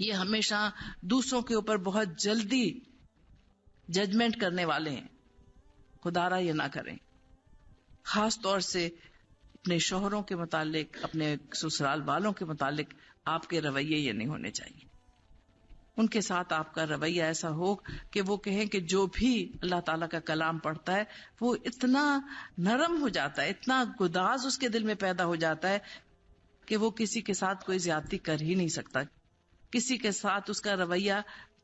یہ ہمیشہ دوسروں کے اوپر بہت جلدی ججمنٹ کرنے والے ہیں. خدا را یہ نہ کریں. خاص طور سے اپنے شوہروں کے متعلق, اپنے سسرال والوں کے متعلق آپ کے رویے یہ نہیں ہونے چاہیے. ان کے ساتھ آپ کا رویہ ایسا ہو کہ وہ کہیں کہ جو بھی اللہ تعالیٰ کا کلام پڑھتا ہے وہ اتنا نرم ہو جاتا ہے, اتنا گداز اس کے دل میں پیدا ہو جاتا ہے کہ وہ کسی کے ساتھ کوئی زیادتی کر ہی نہیں سکتا, کسی کے ساتھ اس کا رویہ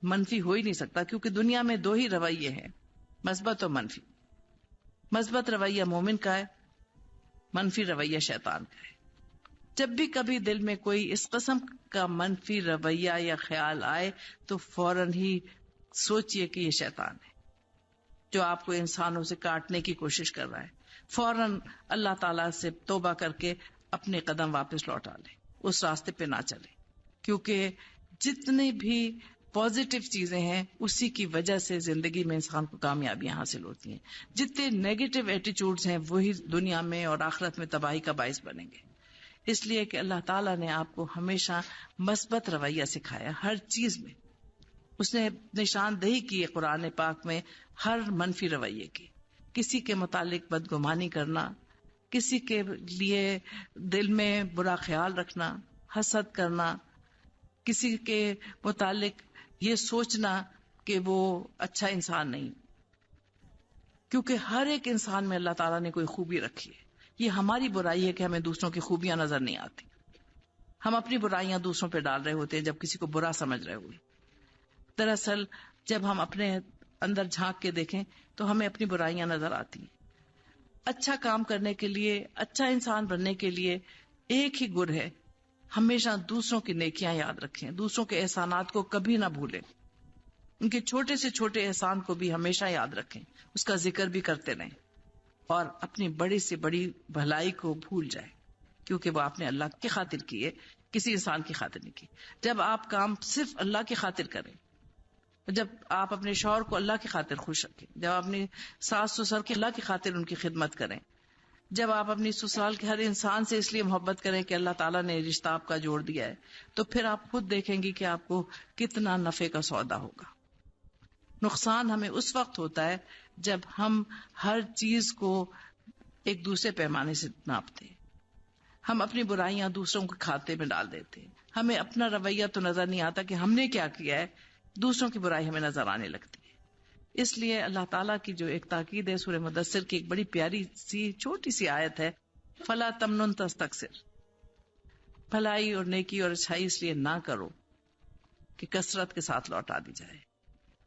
منفی ہو ہی نہیں سکتا. کیونکہ دنیا میں دو ہی رویے ہیں, مثبت اور منفی. مثبت رویہ مومن کا ہے, منفی رویہ شیطان کا ہے. جب بھی کبھی دل میں کوئی اس قسم کا منفی رویہ یا خیال آئے تو فوراً ہی سوچئے کہ یہ شیطان ہے جو آپ کو انسانوں سے کاٹنے کی کوشش کر رہا ہے. فوراً اللہ تعالیٰ سے توبہ کر کے اپنے قدم واپس لوٹا لیں, اس راستے پہ نہ چلیں. کیونکہ جتنی بھی پازیٹیو چیزیں ہیں اسی کی وجہ سے زندگی میں انسان کو کامیابیاں حاصل ہوتی ہیں. جتنے نیگیٹو ایٹیچیوڈز ہیں وہی دنیا میں اور آخرت میں تباہی کا باعث بنیں گے. اس لیے کہ اللہ تعالیٰ نے آپ کو ہمیشہ مثبت رویہ سکھایا ہر چیز میں. اس نے نشاندہی کی ہے قرآن پاک میں ہر منفی رویے کی. کسی کے متعلق بدگمانی کرنا, کسی کے لیے دل میں برا خیال رکھنا, حسد کرنا, کسی کے متعلق یہ سوچنا کہ وہ اچھا انسان نہیں. کیونکہ ہر ایک انسان میں اللہ تعالیٰ نے کوئی خوبی رکھی ہے. یہ ہماری برائی ہے کہ ہمیں دوسروں کی خوبیاں نظر نہیں آتی. ہم اپنی برائیاں دوسروں پہ ڈال رہے ہوتے ہیں جب کسی کو برا سمجھ رہے ہوئے. دراصل جب ہم اپنے اندر جھانک کے دیکھیں تو ہمیں اپنی برائیاں نظر آتی ہیں. اچھا کام کرنے کے لیے, اچھا انسان بننے کے لیے ایک ہی گر ہے, ہمیشہ دوسروں کی نیکیاں یاد رکھیں, دوسروں کے احسانات کو کبھی نہ بھولیں, ان کے چھوٹے سے چھوٹے احسان کو بھی ہمیشہ یاد رکھیں, اس کا ذکر بھی کرتے رہیں, اور اپنی بڑی سے بڑی بھلائی کو بھول جائیں کیونکہ وہ آپ نے اللہ کی خاطر کی ہے, کسی انسان کی خاطر نہیں کی. جب آپ کام صرف اللہ کی خاطر کریں, جب آپ اپنے شوہر کو اللہ کی خاطر خوش رکھیں, جب آپ اپنی ساس سسر کی اللہ کی خاطر ان کی خدمت کریں, جب آپ اپنی سسرال کے ہر انسان سے اس لیے محبت کریں کہ اللہ تعالیٰ نے رشتہ آپ کا جوڑ دیا ہے, تو پھر آپ خود دیکھیں گی کہ آپ کو کتنا نفع کا سودا ہوگا. نقصان ہمیں اس وقت ہوتا ہے جب ہم ہر چیز کو ایک دوسرے پیمانے سے ناپتے ہیں, ہم اپنی برائیاں دوسروں کے کھاتے میں ڈال دیتے ہیں. ہمیں اپنا رویہ تو نظر نہیں آتا کہ ہم نے کیا کیا ہے, دوسروں کی برائی ہمیں نظر آنے لگتی ہے. اس لیے اللہ تعالیٰ کی جو ایک تاکید ہے سورہ مدثر کی ایک بڑی پیاری سی چھوٹی سی آیت ہے، فلا تمنن تستکثر، بھلائی اور نیکی اور اچھائی اس لیے نہ کرو کہ کثرت کے ساتھ لوٹا دی جائے.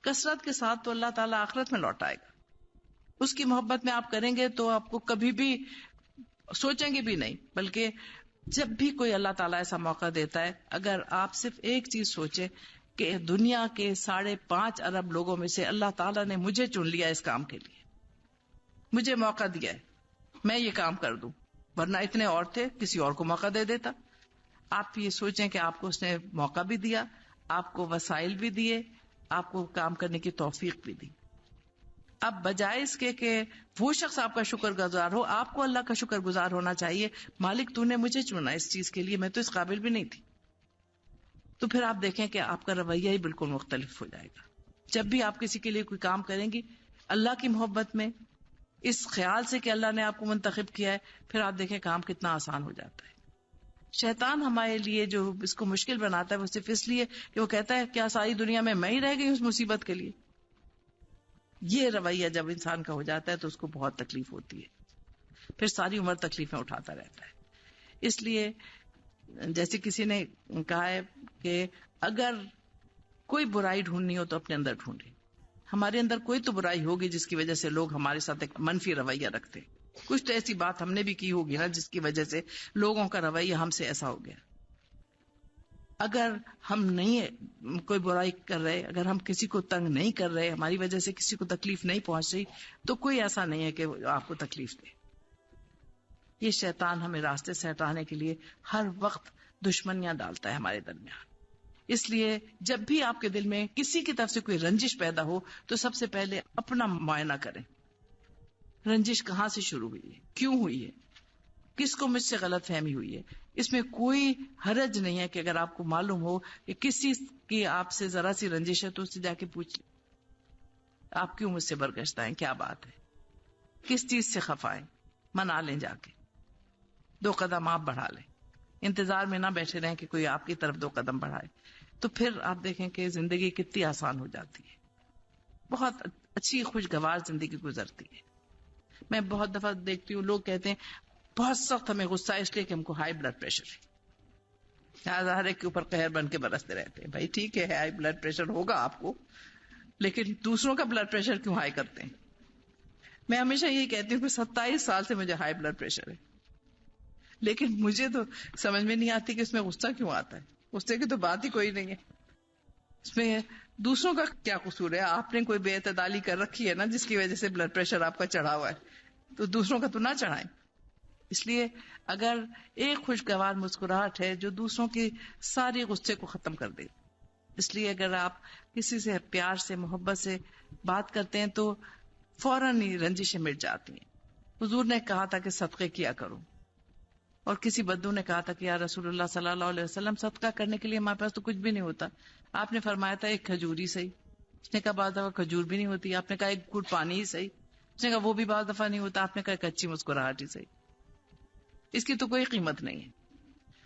کثرت کے ساتھ تو اللہ تعالیٰ آخرت میں لوٹائے گا. اس کی محبت میں آپ کریں گے تو آپ کو کبھی بھی سوچیں گے بھی نہیں، بلکہ جب بھی کوئی اللہ تعالیٰ ایسا موقع دیتا ہے، اگر آپ صرف ایک چیز سوچے کہ دنیا کے 5.5 ارب لوگوں میں سے اللہ تعالیٰ نے مجھے چن لیا اس کام کے لیے، مجھے موقع دیا ہے، میں یہ کام کر دوں، ورنہ اتنے اور تھے کسی اور کو موقع دے دیتا. آپ یہ سوچیں کہ آپ کو اس نے موقع بھی دیا، آپ کو وسائل بھی دیے، آپ کو کام کرنے کی توفیق بھی دی. اب بجائے اس کے کہ وہ شخص آپ کا شکر گزار ہو، آپ کو اللہ کا شکر گزار ہونا چاہیے. مالک تو نے مجھے چنا اس چیز کے لیے، میں تو اس قابل بھی نہیں تھی. تو پھر آپ دیکھیں کہ آپ کا رویہ ہی بالکل مختلف ہو جائے گا. جب بھی آپ کسی کے لیے کوئی کام کریں گی اللہ کی محبت میں، اس خیال سے کہ اللہ نے آپ کو منتخب کیا ہے، پھر آپ دیکھیں کام کتنا آسان ہو جاتا ہے. شیطان ہمارے لیے جو اس کو مشکل بناتا ہے وہ صرف اس لیے کہ وہ کہتا ہے کیا ساری دنیا میں ہی رہ گئی اس مصیبت کے لیے. یہ رویہ جب انسان کا ہو جاتا ہے تو اس کو بہت تکلیف ہوتی ہے، پھر ساری عمر تکلیفیں اٹھاتا رہتا ہے. اس لیے جیسے کسی نے کہا ہے کہ اگر کوئی برائی ڈھونڈنی ہو تو اپنے اندر ڈھونڈے. ہمارے اندر کوئی تو برائی ہوگی جس کی وجہ سے لوگ ہمارے ساتھ ایک منفی رویہ رکھتے. کچھ تو ایسی بات ہم نے بھی کی ہوگی نا جس کی وجہ سے لوگوں کا رویہ ہم سے ایسا ہو گیا. اگر ہم نہیں کوئی برائی کر رہے، اگر ہم کسی کو تنگ نہیں کر رہے، ہماری وجہ سے کسی کو تکلیف نہیں پہنچ رہی، تو کوئی ایسا نہیں ہے کہ آپ کو تکلیف دے. یہ شیطان ہمیں راستے سے ہٹانے کے لیے ہر وقت دشمنیاں ڈالتا ہے ہمارے درمیان. اس لیے جب بھی آپ کے دل میں کسی کی طرف سے کوئی رنجش پیدا ہو تو سب سے پہلے اپنا معائنہ کریں. رنجش کہاں سے شروع ہوئی ہے، کیوں ہوئی ہے، کس کو مجھ سے غلط فہمی ہوئی ہے. اس میں کوئی حرج نہیں ہے کہ اگر آپ کو معلوم ہو کہ کسی کی آپ سے ذرا سی رنجش ہے تو اس سے جا کے پوچھ لیں آپ کیوں مجھ سے برگشتہ ہیں، کیا بات ہے، کس چیز سے خفا ہیں، منا لیں جا کے، 2 قدم آپ بڑھا لیں. انتظار میں نہ بیٹھے رہیں کہ کوئی آپ کی طرف 2 قدم بڑھائے. تو پھر آپ دیکھیں کہ زندگی کتنی آسان ہو جاتی ہے، بہت اچھی خوشگوار زندگی گزرتی ہے. میں بہت دفعہ دیکھتی ہوں لوگ کہتے ہیں بہت سخت ہمیں غصہ ہے اس لیے کہ ہم کو ہائی بلڈ پریشر ہے، ہر ایک کے اوپر قہر بن کے برستے رہتے ہیں. بھائی ٹھیک ہے ہائی بلڈ پریشر ہوگا آپ کو، لیکن دوسروں کا بلڈ پریشر کیوں ہائی کرتے ہیں؟ میں ہمیشہ یہی کہتی ہوں کہ 27 سال سے مجھے ہائی بلڈ پریشر ہے، لیکن مجھے تو سمجھ میں نہیں آتی کہ اس میں غصہ کیوں آتا ہے. غصے کی تو بات ہی کوئی نہیں ہے. اس میں دوسروں کا کیا قصور ہے؟ آپ نے کوئی بے اعتدالی کر رکھی ہے نا جس کی وجہ سے بلڈ پریشر آپ کا چڑھا ہوا ہے، تو دوسروں کا تو نہ چڑھائیں. اس لیے اگر ایک خوشگوار مسکراہٹ ہے جو دوسروں کی ساری غصے کو ختم کر دے. اس لیے اگر آپ کسی سے پیار سے محبت سے بات کرتے ہیں تو فوراً ہی رنجشیں مٹ جاتی ہیں. حضور نے کہا تھا کہ صدقے کیا کرو، اور کسی بدو نے کہا تھا کہ یا رسول اللہ صلی اللہ علیہ وسلم صدقہ کرنے کے لیے ہمارے پاس تو کچھ بھی نہیں ہوتا. آپ نے فرمایا تھا ایک کھجور ہی صحیح. اس نے کہا بعض دفعہ کھجور بھی نہیں ہوتی. آپ نے کہا ایک گھٹ پانی ہی صحیح. اس نے کہا وہ بھی بعض دفعہ نہیں ہوتا. آپ نے کہا ایک اچھی مسکراہٹ ہی صحیح. اس کی تو کوئی قیمت نہیں ہے.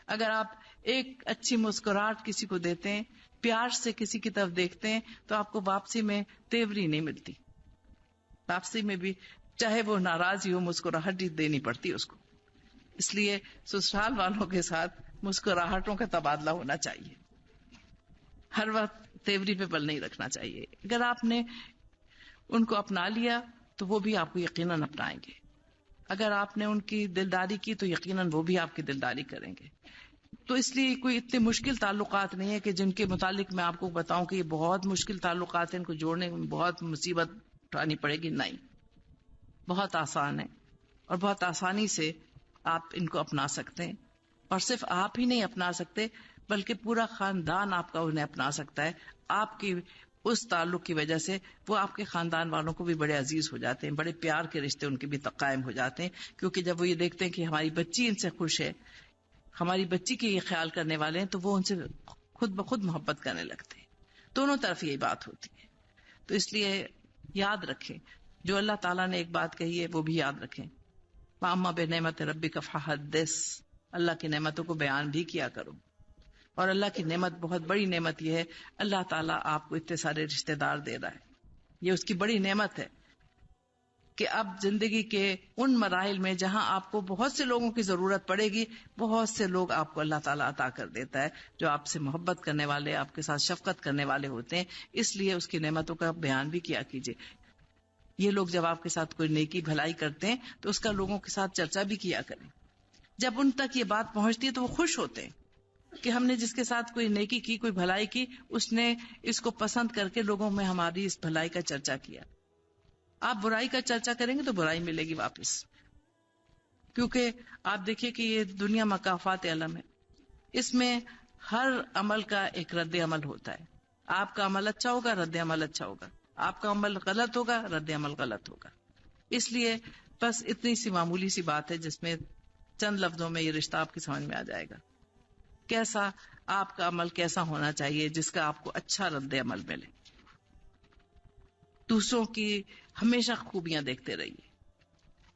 اگر آپ ایک اچھی مسکراہٹ کسی کو دیتے ہیں، پیار سے کسی کی طرف دیکھتے ہیں، تو آپ کو واپسی میں تیوری نہیں ملتی. واپسی میں بھی چاہے وہ ناراض ہی ہو مسکراہٹ ہی دینی پڑتی اس کو. اس لیے سسرال والوں کے ساتھ مسکراہٹوں کا تبادلہ ہونا چاہیے، ہر وقت تیوری پہ بل نہیں رکھنا چاہیے. اگر آپ نے ان کو اپنا لیا تو وہ بھی آپ کو یقیناً اپنائیں گے. اگر آپ نے ان کی دلداری کی تو یقیناً وہ بھی آپ کی دلداری کریں گے. تو اس لیے کوئی اتنے مشکل تعلقات نہیں ہے کہ جن کے متعلق میں آپ کو بتاؤں کہ یہ بہت مشکل تعلقات ہیں، ان کو جوڑنے میں بہت مصیبت اٹھانی پڑے گی. نہیں، بہت آسان ہے اور بہت آسانی سے آپ ان کو اپنا سکتے ہیں. اور صرف آپ ہی نہیں اپنا سکتے بلکہ پورا خاندان آپ کا انہیں اپنا سکتا ہے. آپ کی اس تعلق کی وجہ سے وہ آپ کے خاندان والوں کو بھی بڑے عزیز ہو جاتے ہیں، بڑے پیار کے رشتے ان کے بھی قائم ہو جاتے ہیں. کیونکہ جب وہ یہ دیکھتے ہیں کہ ہماری بچی ان سے خوش ہے، ہماری بچی کے یہ خیال کرنے والے ہیں، تو وہ ان سے خود بخود محبت کرنے لگتے ہیں. دونوں طرف یہی بات ہوتی ہے. تو اس لیے یاد رکھیں جو اللہ تعالیٰ نے ایک بات کہی ہے وہ بھی یاد رکھیں. وَأَمَّا بِنِعْمَتِ رَبِّكَ فَحَدِّثْ، اللہ کی نعمتوں کو بیان بھی کیا کرو. اور اللہ کی نعمت، بہت بڑی نعمت یہ ہے، اللہ تعالیٰ آپ کو اتنے سارے رشتہ دار دے رہا ہے. یہ اس کی بڑی نعمت ہے کہ اب زندگی کے ان مراحل میں جہاں آپ کو بہت سے لوگوں کی ضرورت پڑے گی، بہت سے لوگ آپ کو اللہ تعالیٰ عطا کر دیتا ہے جو آپ سے محبت کرنے والے، آپ کے ساتھ شفقت کرنے والے ہوتے ہیں. اس لیے اس کی نعمتوں کا بیان بھی کیا کیجیے. یہ لوگ جب آپ کے ساتھ کوئی نیکی بھلائی کرتے ہیں تو اس کا لوگوں کے ساتھ چرچا بھی کیا کریں. جب ان تک یہ بات پہنچتی ہے تو وہ خوش ہوتے ہیں کہ ہم نے جس کے ساتھ کوئی نیکی کی، کوئی بھلائی کی، اس نے اس کو پسند کر کے لوگوں میں ہماری اس بھلائی کا چرچا کیا. آپ برائی کا چرچا کریں گے تو برائی ملے گی واپس، کیونکہ آپ دیکھیے کہ یہ دنیا مکافات علم ہے، اس میں ہر عمل کا ایک رد عمل ہوتا ہے. آپ کا عمل اچھا ہوگا، رد عمل اچھا ہوگا. آپ کا عمل غلط ہوگا، رد عمل غلط ہوگا. اس لیے بس اتنی سی معمولی سی بات ہے جس میں چند لفظوں میں یہ رشتہ آپ کی سمجھ میں آ جائے گا. کیسا آپ کا عمل کیسا ہونا چاہیے جس کا آپ کو اچھا رد عمل ملے. دوسروں کی ہمیشہ خوبیاں دیکھتے رہیے.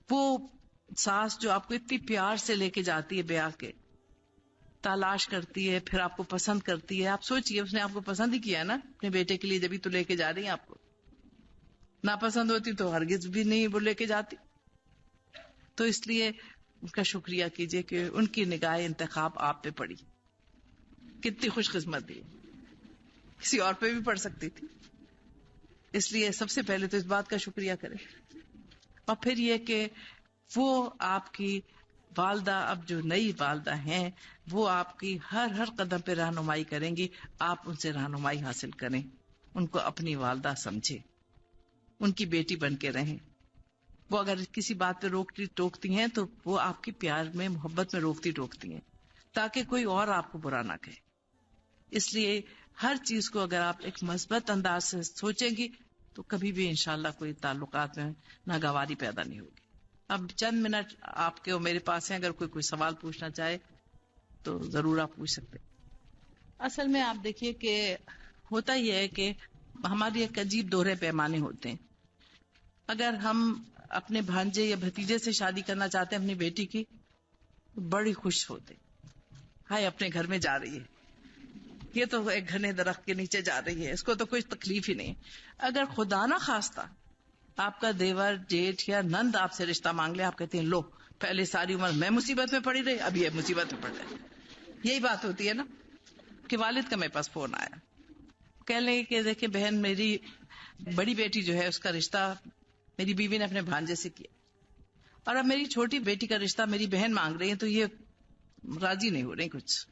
وہ ساس جو آپ کو اتنی پیار سے لے کے جاتی ہے بیاہ کے، تلاش کرتی ہے، پھر آپ کو پسند کرتی ہے. آپ سوچئے اس نے آپ کو پسند ہی کیا ہے نا اپنے بیٹے کے لیے، جبھی تو لے کے جا رہی ہیں. آپ کو ناپسند ہوتی تو ہرگز بھی نہیں وہ لے کے جاتی. تو اس لیے ان کا شکریہ کیجئے کہ ان کی نگاہ انتخاب آپ پہ پڑی. کتنی خوش قسمتی ہے، کسی اور پہ بھی پڑ سکتی تھی. اس لیے سب سے پہلے تو اس بات کا شکریہ کریں. اور پھر یہ کہ وہ آپ کی والدہ، اب جو نئی والدہ ہیں، وہ آپ کی ہر قدم پہ رہنمائی کریں گی. آپ ان سے رہنمائی حاصل کریں، ان کو اپنی والدہ سمجھیں، ان کی بیٹی بن کے رہیں. وہ اگر کسی بات پہ روکتی ٹوکتی ہیں تو وہ آپ کی پیار میں، محبت میں روکتی ٹوکتی ہیں تاکہ کوئی اور آپ کو برا نہ کہے. اس لیے ہر چیز کو اگر آپ ایک مثبت انداز سے سوچیں گی تو کبھی بھی انشاءاللہ کوئی تعلقات میں ناگواری پیدا نہیں ہوگی. اب چند منٹ آپ کے اور میرے پاس ہیں، اگر کوئی سوال پوچھنا چاہے تو ضرور آپ پوچھ سکتے. اصل میں آپ دیکھیے کہ ہوتا یہ ہے کہ ہماری ایک عجیب دوہرے پیمانے ہوتے ہیں. اگر ہم اپنے بھانجے یا بھتیجے سے شادی کرنا چاہتے ہیں اپنی بیٹی کی، بڑی خوش ہوتے، ہائے اپنے گھر میں جا رہی ہے، یہ تو ایک گھنے درخت کے نیچے جا رہی ہے، اس کو تو کوئی تکلیف ہی نہیں. اگر خدا نہ خواستہ آپ کا دیور، جیٹھ یا نند آپ سے رشتہ مانگ لے، آپ کہتے ہیں لو، پہلے ساری عمر میں مصیبت میں پڑی رہی، اب یہ مصیبت میں پڑ جائے. یہی بات ہوتی ہے نا کہ والد کا میرے پاس فون آیا، کہہ لیں کہ دیکھیں بہن، میری بڑی بیٹی جو ہے اس کا رشتہ میری بیوی نے اپنے بھانجے سے کیا، اور اب میری چھوٹی بیٹی کا رشتہ میری بہن مانگ رہی ہے، تو یہ راضی نہیں ہو رہی کچھ.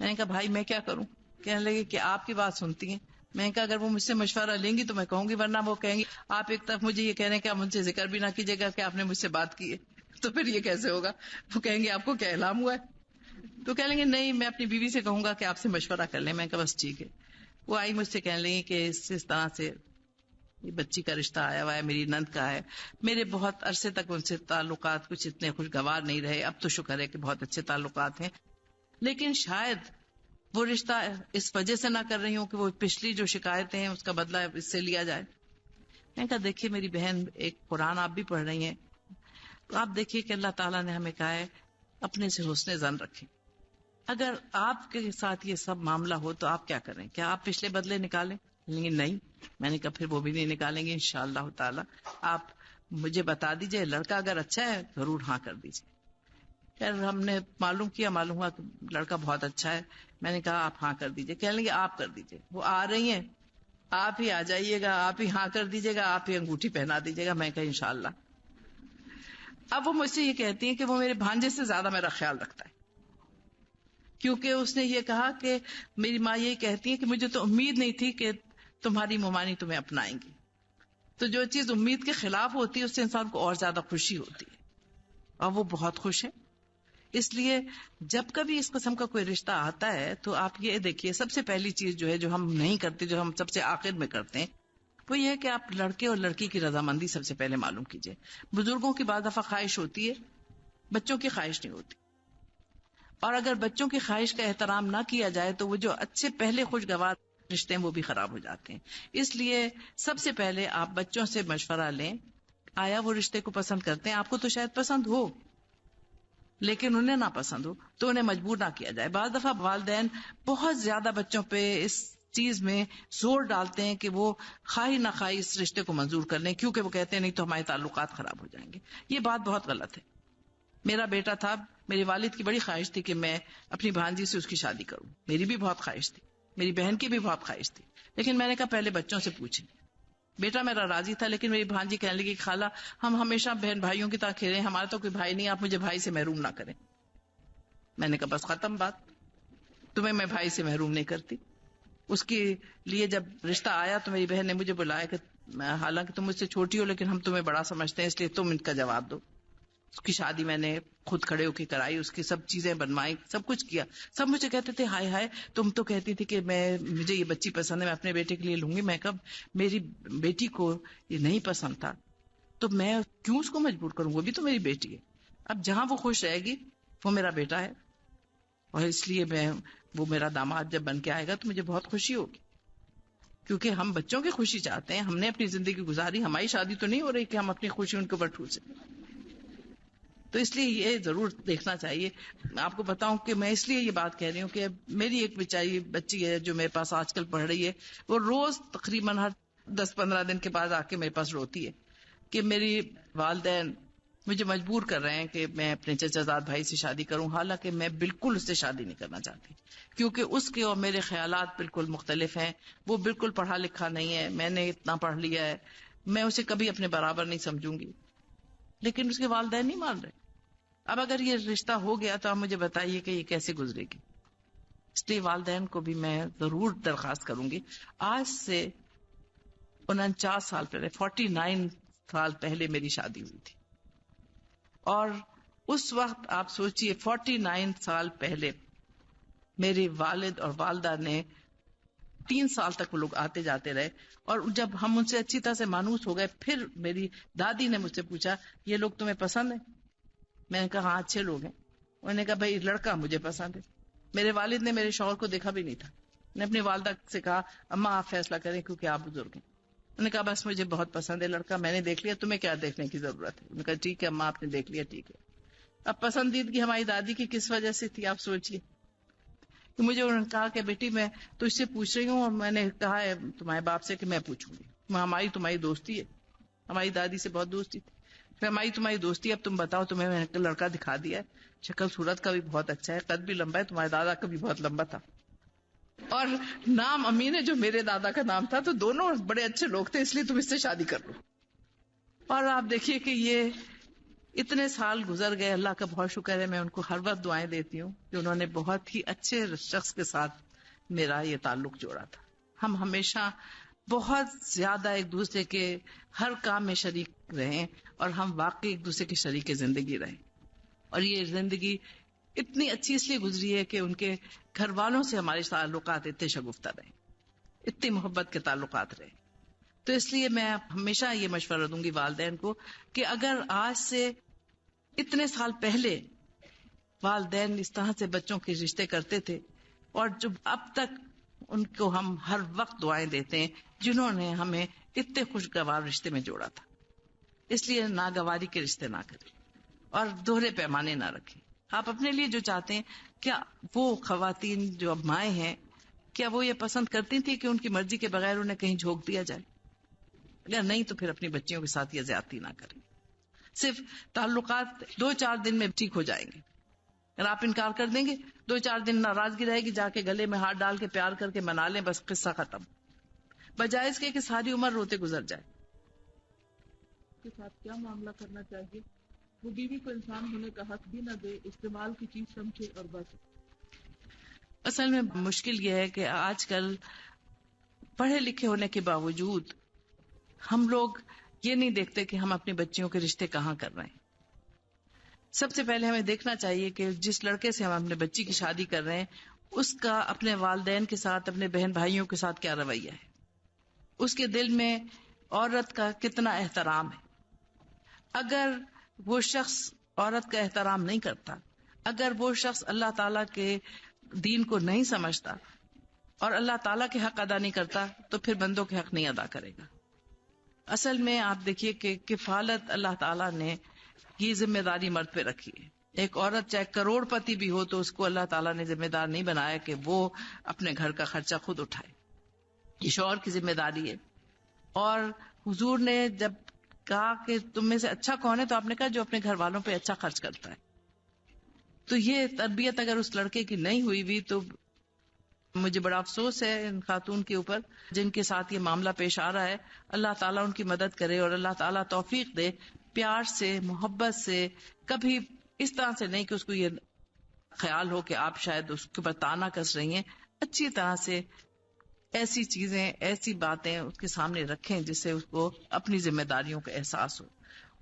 میں نے کہا بھائی میں کیا کروں؟ کہنے لگے کہ آپ کی بات سنتی ہیں. میں نے کہا اگر وہ مجھ سے مشورہ لیں گی تو میں کہوں گی، ورنہ وہ کہیں گی آپ ایک طرف مجھے یہ کہہ رہے ہیں کہ آپ ان سے ذکر بھی نہ کیجیے گا کہ آپ نے مجھ سے بات کی ہے، تو پھر یہ کیسے ہوگا؟ وہ کہیں گے آپ کو کیا الہام ہوا ہے؟ تو کہہ لیں گے نہیں، میں اپنی بیوی سے کہوں گا کہ آپ سے مشورہ کر لیں. میں نے کہا بس ٹھیک ہے. وہ آئی مجھ سے کہنے لگی کہ اس طرح سے یہ بچی کا رشتہ آیا ہوا ہے، میری نند کا ہے. میرے بہت عرصے تک ان سے تعلقات کچھ اتنے خوشگوار نہیں رہے، اب تو شکر ہے کہ بہت اچھے تعلقات ہیں، لیکن شاید وہ رشتہ اس وجہ سے نہ کر رہی ہوں کہ وہ پچھلی جو شکایتیں ہیں اس کا بدلہ اس سے لیا جائے. میں نے کہا دیکھیے میری بہن، ایک قرآن آپ بھی پڑھ رہی ہیں، تو آپ دیکھیے کہ اللہ تعالیٰ نے ہمیں کہا ہے اپنے سے حسن ظن رکھیں. اگر آپ کے ساتھ یہ سب معاملہ ہو تو آپ کیا کریں؟ کیا آپ پچھلے بدلے نکالیں؟ لیکن نہیں. میں نے کہا پھر وہ بھی نہیں نکالیں گے انشاءاللہ تعالیٰ. آپ مجھے بتا دیجئے، لڑکا اگر اچھا ہے ضرور ہاں کر دیجئے. خیر ہم نے معلوم ہوا کہ لڑکا بہت اچھا ہے. میں نے کہا آپ ہاں کر دیجئے. کہنے لگے آپ کر دیجئے. وہ آ رہی ہیں، آپ ہی آ جائیے گا، آپ ہی ہاں کر دیجئے گا، آپ ہی انگوٹھی پہنا دیجئے گا. میں کہا انشاءاللہ. اب وہ مجھ سے یہ کہتی ہیں کہ وہ میرے بھانجے سے زیادہ میرا خیال رکھتا ہے، کیونکہ اس نے یہ کہا کہ میری ماں یہی کہتی ہے کہ مجھے تو امید نہیں تھی کہ تمہاری ممانی تمہیں اپنائیں گی. تو جو چیز امید کے خلاف ہوتی ہے اس سے انسان کو اور زیادہ خوشی ہوتی ہے، اور وہ بہت خوش ہے. اس لیے جب کبھی اس قسم کا کوئی رشتہ آتا ہے تو آپ یہ دیکھیے، سب سے پہلی چیز جو ہے جو ہم نہیں کرتے، جو ہم سب سے آخر میں کرتے ہیں، وہ یہ ہے کہ آپ لڑکے اور لڑکی کی رضامندی سب سے پہلے معلوم کیجئے. بزرگوں کی بعض دفعہ خواہش ہوتی ہے، بچوں کی خواہش نہیں ہوتی، اور اگر بچوں کی خواہش کا احترام نہ کیا جائے تو وہ جو اچھے پہلے خوشگوار رشتے ہیں وہ بھی خراب ہو جاتے ہیں. اس لیے سب سے پہلے آپ بچوں سے مشورہ لیں، آیا وہ رشتے کو پسند کرتے ہیں؟ آپ کو تو شاید پسند ہو، لیکن انہیں ناپسند ہو تو انہیں مجبور نہ کیا جائے. بعض دفعہ والدین بہت زیادہ بچوں پہ اس چیز میں زور ڈالتے ہیں کہ وہ خواہی نہ خواہی اس رشتے کو منظور کر لیں، کیونکہ وہ کہتے ہیں نہیں تو ہمارے تعلقات خراب ہو جائیں گے. یہ بات بہت غلط ہے. میرا بیٹا تھا، میرے والد کی بڑی خواہش تھی کہ میں اپنی بھانجی سے اس کی شادی کروں. میری بھی بہت خواہش تھی، میری بہن کی بھی بہت خواہش تھی، لیکن میں نے کہا پہلے بچوں سے پوچھیں. بیٹا میرا راضی تھا، لیکن میری بھانجی کہنے لگی کہ خالہ ہم ہمیشہ بہن بھائیوں کی طرح کھیلیں، ہمارا تو کوئی بھائی نہیں، آپ مجھے بھائی سے محروم نہ کریں. میں نے کہا بس ختم بات، تمہیں میں بھائی سے محروم نہیں کرتی. اس کے لیے جب رشتہ آیا تو میری بہن نے مجھے بلایا کہ حالانکہ تم مجھ سے چھوٹی ہو لیکن ہم تمہیں بڑا سمجھتے ہیں، اس لیے تم ان کا جواب دو. اس کی شادی میں نے خود کھڑے ہو کے کرائی، اس کی سب چیزیں بنوائی، سب کچھ کیا. سب مجھے کہتے تھے ہائے ہائے تم تو کہتی تھی کہ مجھے یہ بچی پسند ہے، میں اپنے بیٹے کے لیے لوں گی. میں کب میری بیٹی کو یہ نہیں پسند تھا تو میں کیوں اس کو مجبور کروں، وہ بھی تو میری بیٹی ہے. اب جہاں وہ خوش رہے گی وہ میرا بیٹا ہے، اور اس لیے وہ میرا داماد جب بن کے آئے گا تو مجھے بہت خوشی ہوگی، کیونکہ ہم بچوں کی خوشی چاہتے ہیں. ہم نے اپنی زندگی گزاری، ہماری شادی تو نہیں ہو رہی کہ ہم اپنی خوشی ان کے اوپر ٹھوسیں. تو اس لیے یہ ضرور دیکھنا چاہیے. آپ کو بتاؤں کہ میں اس لیے یہ بات کہہ رہی ہوں کہ میری ایک بیچاری بچی ہے جو میرے پاس آج کل پڑھ رہی ہے، وہ روز تقریباً ہر 10-15 دن کے بعد آ کے میرے پاس روتی ہے کہ میری والدین مجھے مجبور کر رہے ہیں کہ میں اپنے چچا زاد بھائی سے شادی کروں، حالانکہ میں بالکل اس سے شادی نہیں کرنا چاہتی، کیونکہ اس کے اور میرے خیالات بالکل مختلف ہیں. وہ بالکل پڑھا لکھا نہیں ہے، میں نے اتنا پڑھ لیا ہے، میں اسے کبھی اپنے برابر نہیں سمجھوں گی. لیکن اس کے والدین نہیں مان رہے. اب اگر یہ رشتہ ہو گیا تو آپ مجھے بتائیے کہ یہ کیسے گزرے گی. اس لیے والدین کو بھی میں ضرور درخواست کروں گی. آج سے 49 سال پہلے 49 سال پہلے میری شادی ہوئی تھی، اور اس وقت آپ سوچئے 49 سال پہلے میرے والد اور والدہ نے 3 سال تک وہ لوگ آتے جاتے رہے، اور جب ہم ان سے اچھی طرح سے مانوس ہو گئے پھر میری دادی نے مجھ سے پوچھا یہ لوگ تمہیں پسند ہیں؟ میں نے کہا ہاں اچھے لوگ ہیں. انہوں نے کہا بھائی لڑکا مجھے پسند ہے. میرے والد نے میرے شوہر کو دیکھا بھی نہیں تھا. میں نے اپنی والدہ سے کہا اماں آپ فیصلہ کریں کیونکہ آپ بزرگ ہیں. انہوں نے کہا بس مجھے بہت پسند ہے لڑکا، میں نے دیکھ لیا، تمہیں کیا دیکھنے کی ضرورت ہے. انہوں نے کہا ٹھیک ہے اماں آپ نے دیکھ لیا ٹھیک ہے. اب پسندیدگی ہماری دادی کی کس وجہ سے تھی آپ سوچیے. کہ مجھے انہوں نے کہا کہ بیٹی میں تجھ سے پوچھ رہی ہوں، اور میں نے کہا ہے تمہارے باپ سے کہ میں پوچھوں گی. ہماری تمہاری دوستی ہے، ہماری دادی سے بہت دوستی تھی. پھر ہماری تمہاری دوستی، اب تم بتاؤ تمہیں میں نے لڑکا دکھا دیا ہے، شکل صورت کا بھی بہت اچھا ہے، قد بھی لمبا ہے، تمہارے دادا کا بھی بہت لمبا تھا، اور نام امین ہے جو میرے دادا کا نام تھا، تو دونوں بڑے اچھے لوگ تھے، اس لیے تم اس سے شادی کر لو. اور آپ دیکھیے کہ یہ اتنے سال گزر گئے. اللہ کا بہت شکر ہے، میں ان کو ہر وقت دعائیں دیتی ہوں کہ انہوں نے بہت ہی اچھے شخص کے ساتھ میرا یہ تعلق جوڑا تھا. ہم ہمیشہ بہت زیادہ ایک دوسرے کے ہر کام میں شریک رہیں، اور ہم واقعی ایک دوسرے کے شریک زندگی رہیں. اور یہ زندگی اتنی اچھی اس لیے گزری ہے کہ ان کے گھر والوں سے ہمارے تعلقات اتنے شگفتہ رہے، اتنی محبت کے تعلقات رہے. تو اس لیے میں ہمیشہ یہ مشورہ دوں گی والدین کو کہ اگر آج سے اتنے سال پہلے والدین اس طرح سے بچوں کے رشتے کرتے تھے، اور جو اب تک ان کو ہم ہر وقت دعائیں دیتے ہیں جنہوں نے ہمیں اتنے خوشگوار رشتے میں جوڑا تھا. اس لیے ناگواری کے رشتے نہ کریں اور دوہرے پیمانے نہ رکھیں. آپ اپنے لیے جو چاہتے ہیں، کیا وہ خواتین جو اب مائیں ہیں کیا وہ یہ پسند کرتی تھی کہ ان کی مرضی کے بغیر انہیں کہیں جھونک دیا جائے؟ اگر نہیں تو پھر اپنی بچیوں کے ساتھ یہ زیادتی نہ کریں. صرف تعلقات 2-4 دن میں ٹھیک ہو جائیں گے. اگر آپ انکار کر دیں گے 2-4 دن ناراضگی رہے گی، جا کے گلے میں ہاتھ ڈال کے پیار کر کے منا لیں، بس قصہ ختم، بجائے اس کے کہ ساری عمر روتے گزر جائے. کے ساتھ کیا معاملہ کرنا چاہیے؟ وہ بیوی کو انسان ہونے کا حق بھی نہ دے، استعمال کی چیز سمجھے اور بس. اصل میں مشکل یہ ہے کہ آج کل پڑھے لکھے ہونے کے باوجود ہم لوگ یہ نہیں دیکھتے کہ ہم اپنی بچیوں کے رشتے کہاں کر رہے ہیں. سب سے پہلے ہمیں دیکھنا چاہیے کہ جس لڑکے سے ہم اپنے بچی کی شادی کر رہے ہیں اس کا اپنے والدین کے ساتھ، اپنے بہن بھائیوں کے ساتھ کیا رویہ ہے، اس کے دل میں عورت کا کتنا احترام ہے. اگر وہ شخص عورت کا احترام نہیں کرتا، اگر وہ شخص اللہ تعالیٰ کے دین کو نہیں سمجھتا اور اللہ تعالیٰ کے حق ادا نہیں کرتا، تو پھر بندوں کے حق نہیں ادا کرے گا. اصل میں آپ دیکھیے کہ کفالت اللہ تعالیٰ نے یہ ذمہ داری مرد پہ رکھی ہے. ایک عورت چاہے کروڑ پتی بھی ہو تو اس کو اللہ تعالیٰ نے ذمہ دار نہیں بنایا کہ وہ اپنے گھر کا خرچہ خود اٹھائے، یہ شوہر کی ذمہ داری ہے. اور حضور نے جب کہا کہ تم میں سے اچھا کون ہے تو آپ نے کہا جو اپنے گھر والوں پہ اچھا خرچ کرتا ہے. تو یہ تربیت اگر اس لڑکے کی نہیں ہوئی بھی تو مجھے بڑا افسوس ہے ان خاتون کے اوپر جن کے ساتھ یہ معاملہ پیش آ رہا ہے. اللہ تعالیٰ ان کی مدد کرے اور اللہ تعالیٰ توفیق دے، پیار سے محبت سے، کبھی اس طرح سے نہیں کہ اس کو یہ خیال ہو کہ آپ شاید اس کے اوپر طعنہ کس رہی ہیں. اچھی طرح سے ایسی چیزیں ایسی باتیں اس کے سامنے رکھیں جس سے اس کو اپنی ذمہ داریوں کا احساس ہو.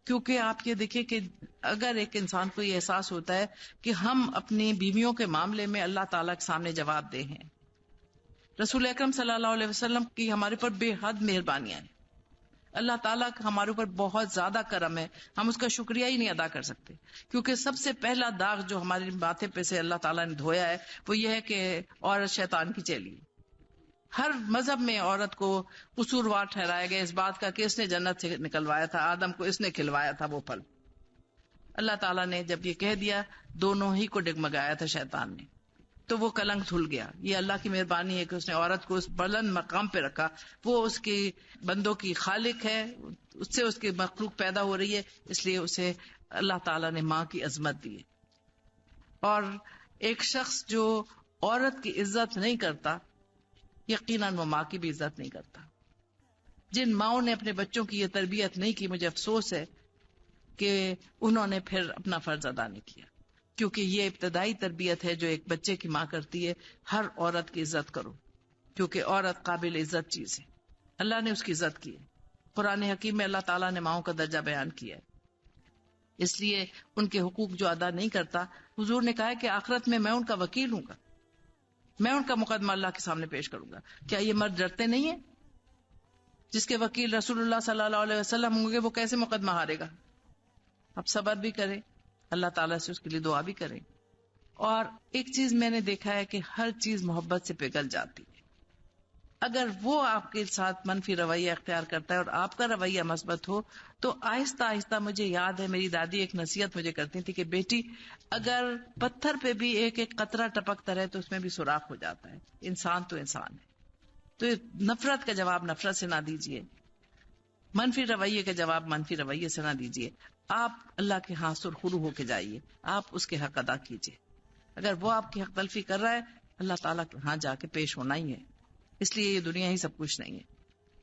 کیونکہ آپ یہ دیکھیں کہ اگر ایک انسان کو یہ احساس ہوتا ہے کہ ہم اپنی بیویوں کے معاملے میں اللہ تعالیٰ کے سامنے جواب دہ ہیں. رسول اکرم صلی اللہ علیہ وسلم کی ہمارے پر بے حد مہربانیاں ہیں. اللہ تعالیٰ کا ہمارے اوپر بہت زیادہ کرم ہے، ہم اس کا شکریہ ہی نہیں ادا کر سکتے. کیونکہ سب سے پہلا داغ جو ہمارے ماتھے پہ سے اللہ تعالیٰ نے دھویا ہے وہ یہ ہے کہ عورت شیطان کی چیلی ہے. ہر مذہب میں عورت کو قصوروار ٹھہرایا گیا اس بات کا کہ اس نے جنت سے نکلوایا تھا، آدم کو اس نے کھلوایا تھا وہ پھل. اللہ تعالیٰ نے جب یہ کہہ دیا دونوں ہی کو ڈگمگایا تھا شیطان نے، تو وہ کلنک دھل گیا. یہ اللہ کی مہربانی ہے کہ اس نے عورت کو اس بلند مقام پہ رکھا. وہ اس کی بندوں کی خالق ہے، اس سے اس کی مخلوق پیدا ہو رہی ہے، اس لیے اسے اللہ تعالیٰ نے ماں کی عظمت دی ہے. اور ایک شخص جو عورت کی عزت نہیں کرتا یقیناً وہ ماں کی بھی عزت نہیں کرتا. جن ماؤں نے اپنے بچوں کی یہ تربیت نہیں کی مجھے افسوس ہے کہ انہوں نے پھر اپنا فرض ادا نہیں کیا. کیونکہ یہ ابتدائی تربیت ہے جو ایک بچے کی ماں کرتی ہے، ہر عورت کی عزت کرو کیونکہ عورت قابل عزت چیز ہے. اللہ نے اس کی عزت کی ہے. قرآن حکیم میں اللہ تعالیٰ نے ماؤں کا درجہ بیان کیا ہے. اس لیے ان کے حقوق جو ادا نہیں کرتا، حضور نے کہا ہے کہ آخرت میں ان کا وکیل ہوں گا، میں ان کا مقدمہ اللہ کے سامنے پیش کروں گا. کیا یہ مرد ڈرتے نہیں ہیں؟ جس کے وکیل رسول اللہ صلی اللہ علیہ وسلم ہوں گے وہ کیسے مقدمہ ہارے گا؟ اب صبر بھی کریں، اللہ تعالیٰ سے اس کے لیے دعا بھی کریں. اور ایک چیز میں نے دیکھا ہے کہ ہر چیز محبت سے پگھل جاتی ہے. اگر وہ آپ کے ساتھ منفی رویہ اختیار کرتا ہے اور آپ کا رویہ مثبت ہو تو آہستہ آہستہ، مجھے یاد ہے میری دادی ایک نصیحت مجھے کرتی تھی کہ بیٹی اگر پتھر پہ بھی ایک ایک قطرہ ٹپکتا رہے تو اس میں بھی سوراخ ہو جاتا ہے. انسان تو انسان ہے. تو نفرت کا جواب نفرت سے نہ دیجیے، منفی رویے کا جواب منفی رویے سے نہ دیجیے. آپ اللہ کے ہاں سرخرو ہو کے جائیے، آپ اس کے حق ادا کیجیے. اگر وہ آپ کی حق تلفی کر رہا ہے اللہ تعالیٰ کے ہاں جا کے پیش ہونا ہی ہے. اس لیے یہ دنیا ہی سب کچھ نہیں ہے.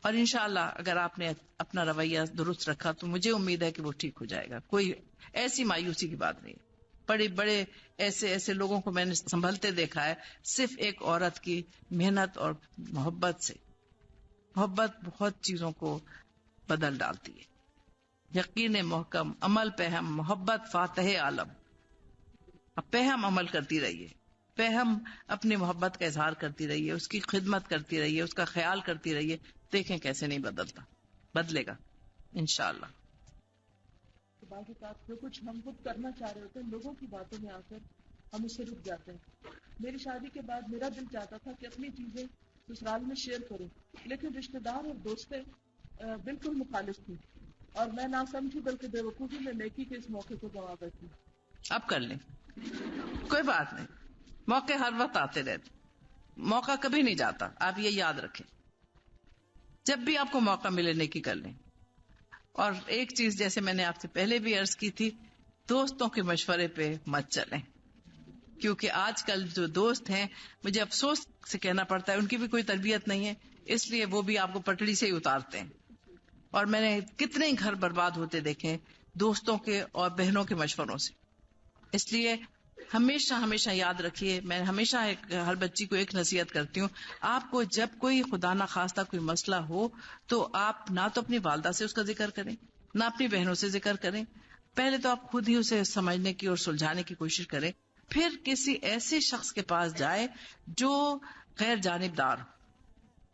اور انشاءاللہ اگر آپ نے اپنا رویہ درست رکھا تو مجھے امید ہے کہ وہ ٹھیک ہو جائے گا. کوئی ایسی مایوسی کی بات نہیں. بڑے بڑے ایسے لوگوں کو میں نے سنبھلتے دیکھا ہے صرف ایک عورت کی محنت اور محبت سے. محبت بہت چیزوں کو بدل ڈالتی ہے. یقین محکم، عمل پہم، محبت فاتح عالم. اب پہم عمل کرتی رہیے، پہم اپنی محبت کا اظہار کرتی رہیے، اس کی خدمت کرتی رہیے، اس کا خیال کرتی رہیے. دیکھیں کیسے نہیں بدلتا، بدلے گا انشاءاللہ. بعض اوقات جو کچھ ہم خود کرنا چاہ رہے ہوتے ہیں لوگوں کی باتوں میں آ کر ہم اس سے رک جاتے ہیں. میری شادی کے بعد میرا دل چاہتا تھا کہ اپنی چیزیں سسرال میں شیئر کروں، لیکن رشتہ دار اور دوستیں بالکل مخالف تھی اور میں نہ سمجھی بلکہ بے وقوفی میں نیکی کے اس موقع کو گنوا بیٹھی. اب کر لیں، کوئی بات نہیں. موقع ہر وقت آتے رہتے، موقع کبھی نہیں جاتا. آپ یہ یاد رکھیں، جب بھی آپ کو موقع ملے نیکی کر لیں. اور ایک چیز جیسے میں نے آپ سے پہلے بھی عرض کی تھی، دوستوں کے مشورے پہ مت چلیں. کیونکہ آج کل جو دوست ہیں مجھے افسوس سے کہنا پڑتا ہے ان کی بھی کوئی تربیت نہیں ہے، اس لیے وہ بھی آپ کو پٹڑی سے ہی اتارتے ہیں. اور میں نے کتنے ہی گھر برباد ہوتے دیکھے دوستوں کے اور بہنوں کے مشوروں سے. اس لیے ہمیشہ یاد رکھیے، میں ہمیشہ ہر بچی کو ایک نصیحت کرتی ہوں، آپ کو جب کوئی خدا نہ خواستہ کوئی مسئلہ ہو تو آپ نہ تو اپنی والدہ سے اس کا ذکر کریں، نہ اپنی بہنوں سے ذکر کریں. پہلے تو آپ خود ہی اسے سمجھنے کی اور سلجھانے کی کوشش کریں، پھر کسی ایسے شخص کے پاس جائے جو غیر جانبدار ہو،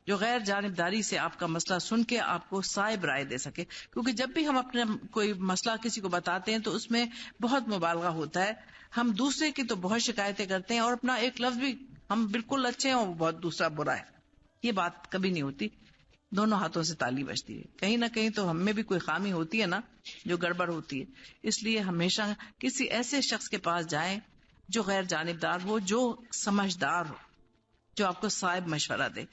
جو غیر جانبداری سے آپ کا مسئلہ سن کے آپ کو صائب رائے دے سکے. کیونکہ جب بھی ہم اپنا کوئی مسئلہ کسی کو بتاتے ہیں تو اس میں بہت مبالغہ ہوتا ہے. ہم دوسرے کی تو بہت شکایتیں کرتے ہیں اور اپنا ایک لفظ بھی ہم بالکل اچھے ہیں اور بہت دوسرا برا ہے. یہ بات کبھی نہیں ہوتی. دونوں ہاتھوں سے تالی بجتی ہے. کہیں نہ کہیں تو ہم میں بھی کوئی خامی ہوتی ہے نا جو گڑبڑ ہوتی ہے. اس لیے ہمیشہ کسی ایسے شخص کے پاس جائیں جو غیر جانبدار ہو, جو سمجھدار ہو, جو آپ کو صائب مشورہ دے.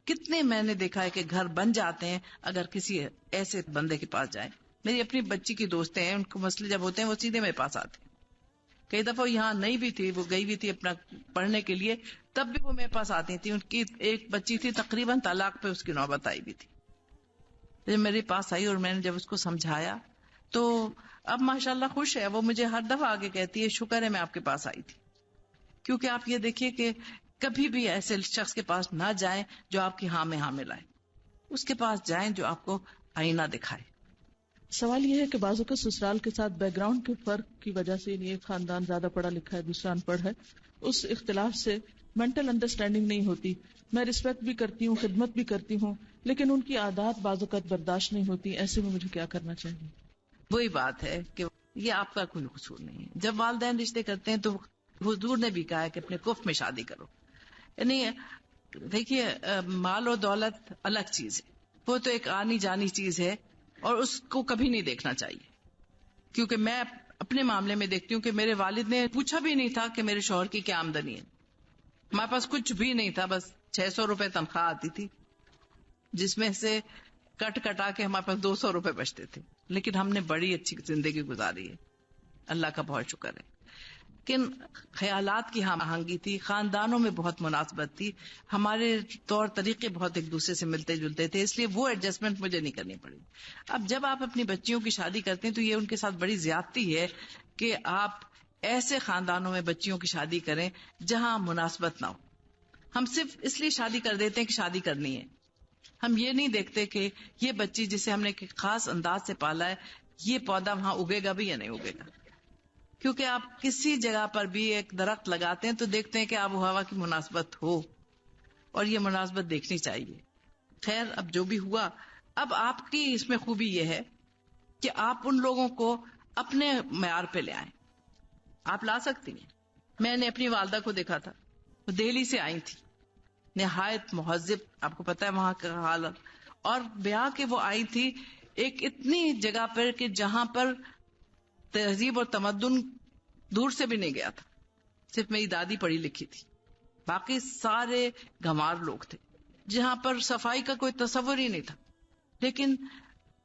کتنے میں نے دیکھا ہے کہ گھر بن جاتے ہیں اگر کسی ایسے بندے کے پاس جائیں. میری اپنی بچی کی دوستیں ہیں, ان کو مسئلے جب ہوتے ہیں وہ سیدھے میرے پاس آتے ہیں. کئی دفعہ یہاں نہیں بھی تھی, وہ گئی بھی تھی اپنا پڑھنے کے لیے, تب بھی وہ میرے پاس آتی تھی. ان کی ایک بچی تھی تقریباً طلاق پہ اس کی نوبت آئی بھی تھی. جب میرے پاس آئی اور میں نے جب اس کو سمجھایا تو اب ماشاءاللہ خوش ہے. وہ مجھے ہر دفعہ آگے کہتی ہے شکر ہے میں آپ کے پاس آئی تھی. کیونکہ آپ یہ دیکھیے کہ کبھی بھی ایسے شخص کے پاس نہ جائیں جو آپ کی ہاں میں ہاں ملائے. اس کے پاس جائیں جو آپ کو آئینہ دکھائے. سوال یہ ہے کہ بعضوں کا سسرال کے ساتھ بیک گراؤنڈ کے فرق کی وجہ سے یہ خاندان زیادہ پڑھا لکھا ہے دوسرا ان پڑھ ہے, اس اختلاف سے مینٹل انڈرسٹینڈنگ نہیں ہوتی. میں رسپیکٹ بھی کرتی ہوں, خدمت بھی کرتی ہوں, لیکن ان کی عادات بعض اوقات برداشت نہیں ہوتی. ایسے میں مجھے کیا کرنا چاہیے؟ وہی بات ہے کہ یہ آپ کا کوئی قصور نہیں ہے. جب والدین رشتے کرتے ہیں تو حضور نے بھی کہا ہے کہ اپنے کف میں شادی کرو. یعنی دیکھیے مال و دولت الگ چیز ہے, وہ تو ایک آنی جانی چیز ہے اور اس کو کبھی نہیں دیکھنا چاہیے. کیونکہ میں اپنے معاملے میں دیکھتی ہوں کہ میرے والد نے پوچھا بھی نہیں تھا کہ میرے شوہر کی کیا آمدنی ہے. ہمارے پاس کچھ بھی نہیں تھا, بس 600 روپے تنخواہ آتی تھی جس میں سے کٹ کٹا کے ہمارے پاس 200 روپے بچتے تھے. لیکن ہم نے بڑی اچھی زندگی گزاری ہے, اللہ کا بہت شکر ہے. لیکن خیالات کی ہم آہنگی تھی, خاندانوں میں بہت مناسبت تھی, ہمارے طور طریقے بہت ایک دوسرے سے ملتے جلتے تھے, اس لیے وہ ایڈجسٹمنٹ مجھے نہیں کرنی پڑی. اب جب آپ اپنی بچیوں کی شادی کرتے ہیں تو یہ ان کے ساتھ بڑی زیادتی ہے کہ آپ ایسے خاندانوں میں بچیوں کی شادی کریں جہاں مناسبت نہ ہو. ہم صرف اس لیے شادی کر دیتے ہیں کہ شادی کرنی ہے. ہم یہ نہیں دیکھتے کہ یہ بچی جسے ہم نے ایک خاص انداز سے پالا ہے, یہ پودا وہاں اگے گا بھی یا نہیں اگے گا. کیونکہ آپ کسی جگہ پر بھی ایک درخت لگاتے ہیں تو دیکھتے ہیں کہ آب و ہوا کی مناسبت ہو, اور یہ مناسبت دیکھنی چاہیے. خیر اب جو بھی ہوا, اب آپ کی اس میں خوبی یہ ہے کہ آپ ان لوگوں کو اپنے معیار پہ لے آئیں. آپ لا سکتی ہیں. میں نے اپنی والدہ کو دیکھا تھا, وہ دہلی سے آئی تھی, نہایت مہذب, آپ کو پتا ہے وہاں کا حال, اور بیاہ کے وہ آئی تھی ایک اتنی جگہ پر کہ جہاں پر تہذیب اور تمدن دور سے بھی نہیں گیا تھا. صرف میری دادی پڑھی لکھی تھی, باقی سارے گنوار لوگ تھے, جہاں پر صفائی کا کوئی تصور ہی نہیں تھا. لیکن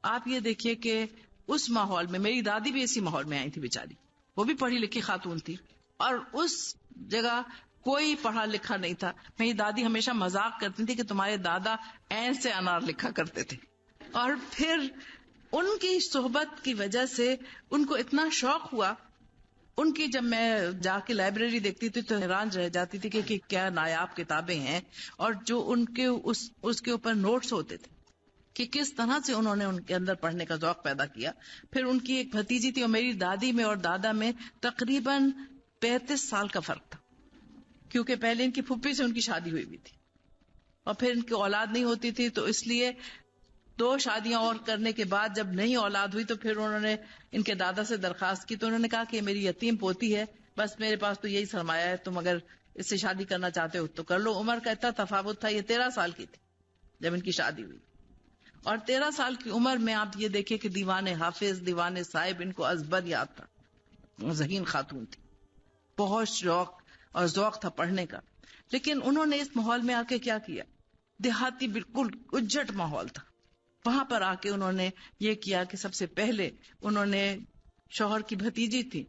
آپ یہ دیکھیے کہ اس ماحول میں, میری دادی بھی اسی ماحول میں آئی تھی بیچاری, وہ بھی پڑھی لکھی خاتون تھی, اور اس جگہ کوئی پڑھا لکھا نہیں تھا. میری دادی ہمیشہ مذاق کرتی تھی کہ تمہارے دادا عین سے انار لکھا کرتے تھے. اور پھر ان کی صحبت کی وجہ سے ان کو اتنا شوق ہوا. ان کی جب میں جا کے لائبریری دیکھتی تھی تو حیران رہ جاتی تھی کہ کیا نایاب کتابیں ہیں, اور جو ان کے اس کے اوپر نوٹس ہوتے تھے کہ کس طرح سے انہوں نے ان کے اندر پڑھنے کا ذوق پیدا کیا. پھر ان کی ایک بھتیجی تھی, اور میری دادی میں اور دادا میں تقریباً 35 سال کا فرق تھا, کیونکہ پہلے ان کی پھوپھی سے ان کی شادی ہوئی بھی تھی, اور پھر ان کی اولاد نہیں ہوتی تھی, تو اس لیے 2 شادیاں اور کرنے کے بعد جب نہیں اولاد ہوئی تو پھر انہوں نے ان کے دادا سے درخواست کی. تو انہوں نے کہا کہ میری یتیم پوتی ہے, بس میرے پاس تو یہی سرمایہ ہے, تم اگر اس سے شادی کرنا چاہتے ہو تو کر لو. عمر کا اتنا تفاوت تھا, یہ 13 سال کی تھی جب ان کی شادی ہوئی, اور 13 سال کی عمر میں آپ یہ دیکھیں کہ دیوان حافظ, دیوان صاحب, ان کو ازبر یاد تھا. ذہین خاتون تھی, بہت شوق اور ذوق تھا پڑھنے کا. لیکن انہوں نے اس ماحول میں آ کے کیا کیا, دیہاتی بالکل اجٹ ماحول تھا, وہاں پر آ کے انہوں نے یہ کیا کہ سب سے پہلے انہوں نے شوہر کی بھتیجی تھی,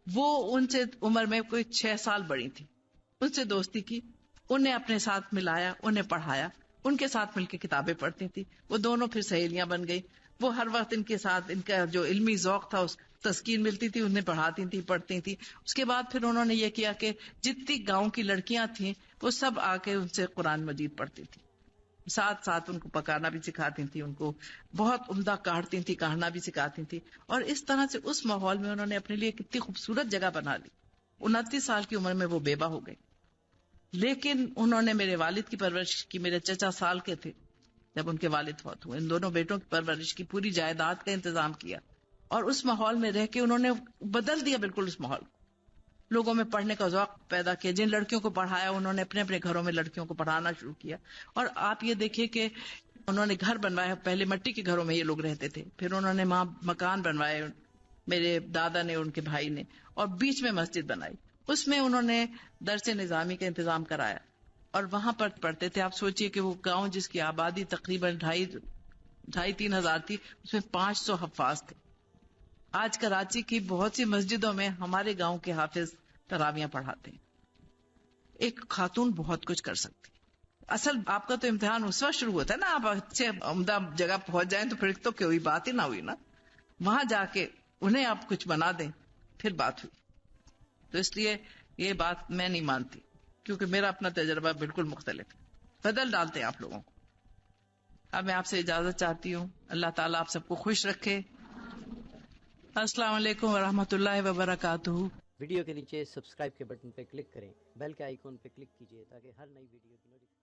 وہ ان سے عمر میں کوئی 6 سال بڑی تھی, ان سے دوستی کی, انہیں اپنے ساتھ ملایا, انہیں پڑھایا, ان کے ساتھ مل کے کتابیں پڑھتی تھی. وہ دونوں پھر سہیلیاں بن گئی. وہ ہر وقت ان کے ساتھ, ان کا جو علمی ذوق تھا اس تسکین ملتی تھی, انہیں پڑھاتی تھی, پڑھتی تھی. اس کے بعد پھر انہوں نے یہ کیا کہ جتنی گاؤں کی لڑکیاں تھیں وہ سب آ کے ان سے قرآن مجید پڑھتی تھی, ساتھ ساتھ ان کو پکانا بھی سکھاتی تھی, ان کو بہت عمدہ کاٹتی تھی, کاٹنا بھی سکھاتی تھی. اور اس طرح سے اس ماحول میں انہوں نے اپنے لیے کتنی خوبصورت جگہ بنا لی. 29 سال کی عمر میں وہ بیوہ ہو گئی. لیکن انہوں نے میرے والد کی پرورش کی. میرے چچا سال کے تھے جب ان کے والد فوت ہوئے. ان دونوں بیٹوں کی پرورش کی, پوری جائیداد کا انتظام کیا, اور اس ماحول میں رہ کے انہوں نے بدل دیا بالکل اس ماحول کو. لوگوں میں پڑھنے کا ذوق پیدا کیا. جن لڑکیوں کو پڑھایا انہوں نے اپنے اپنے گھروں میں لڑکیوں کو پڑھانا شروع کیا. اور آپ یہ دیکھیے کہ انہوں نے گھر بنوایا. پہلے مٹی کے گھروں میں یہ لوگ رہتے تھے, پھر انہوں نے وہاں مکان بنوائے, میرے دادا نے, ان کے بھائی نے, اور بیچ میں مسجد بنائی. اس میں انہوں نے درس نظامی کا انتظام کرایا اور وہاں پر پڑھتے تھے. آپ سوچئے کہ وہ گاؤں جس کی آبادی تقریباً 2,500-3,000 ہزار تھی, اس میں 500 حفاظ تھے. آج کراچی کی بہت سی مسجدوں میں ہمارے گاؤں کے حافظ تراویاں پڑھاتے ہیں. ایک خاتون بہت کچھ کر سکتی. اصل آپ کا تو امتحان اس وقت شروع ہوتا ہے نا, آپ اچھے عمدہ جگہ پہنچ جائیں تو پھر تو کوئی بات ہی نہ ہوئی نا. وہاں جا کے انہیں آپ کچھ بنا دیں پھر بات ہوئی. تو اس لیے یہ بات میں نہیں مانتی, کیونکہ میرا اپنا تجربہ بالکل مختلف ہے. بدل ڈالتے ہیں آپ لوگوں کو. اب میں آپ سے اجازت چاہتی ہوں. اللہ تعالیٰ آپ سب کو خوش رکھے. السلام علیکم ورحمۃ اللہ وبرکاتہ. ویڈیو کے نیچے سبسکرائب کے بٹن پہ کلک کریں, بیل کے آئیکن پہ کلک کیجیے تاکہ ہر نئی ویڈیو کی نوٹیفیکیشن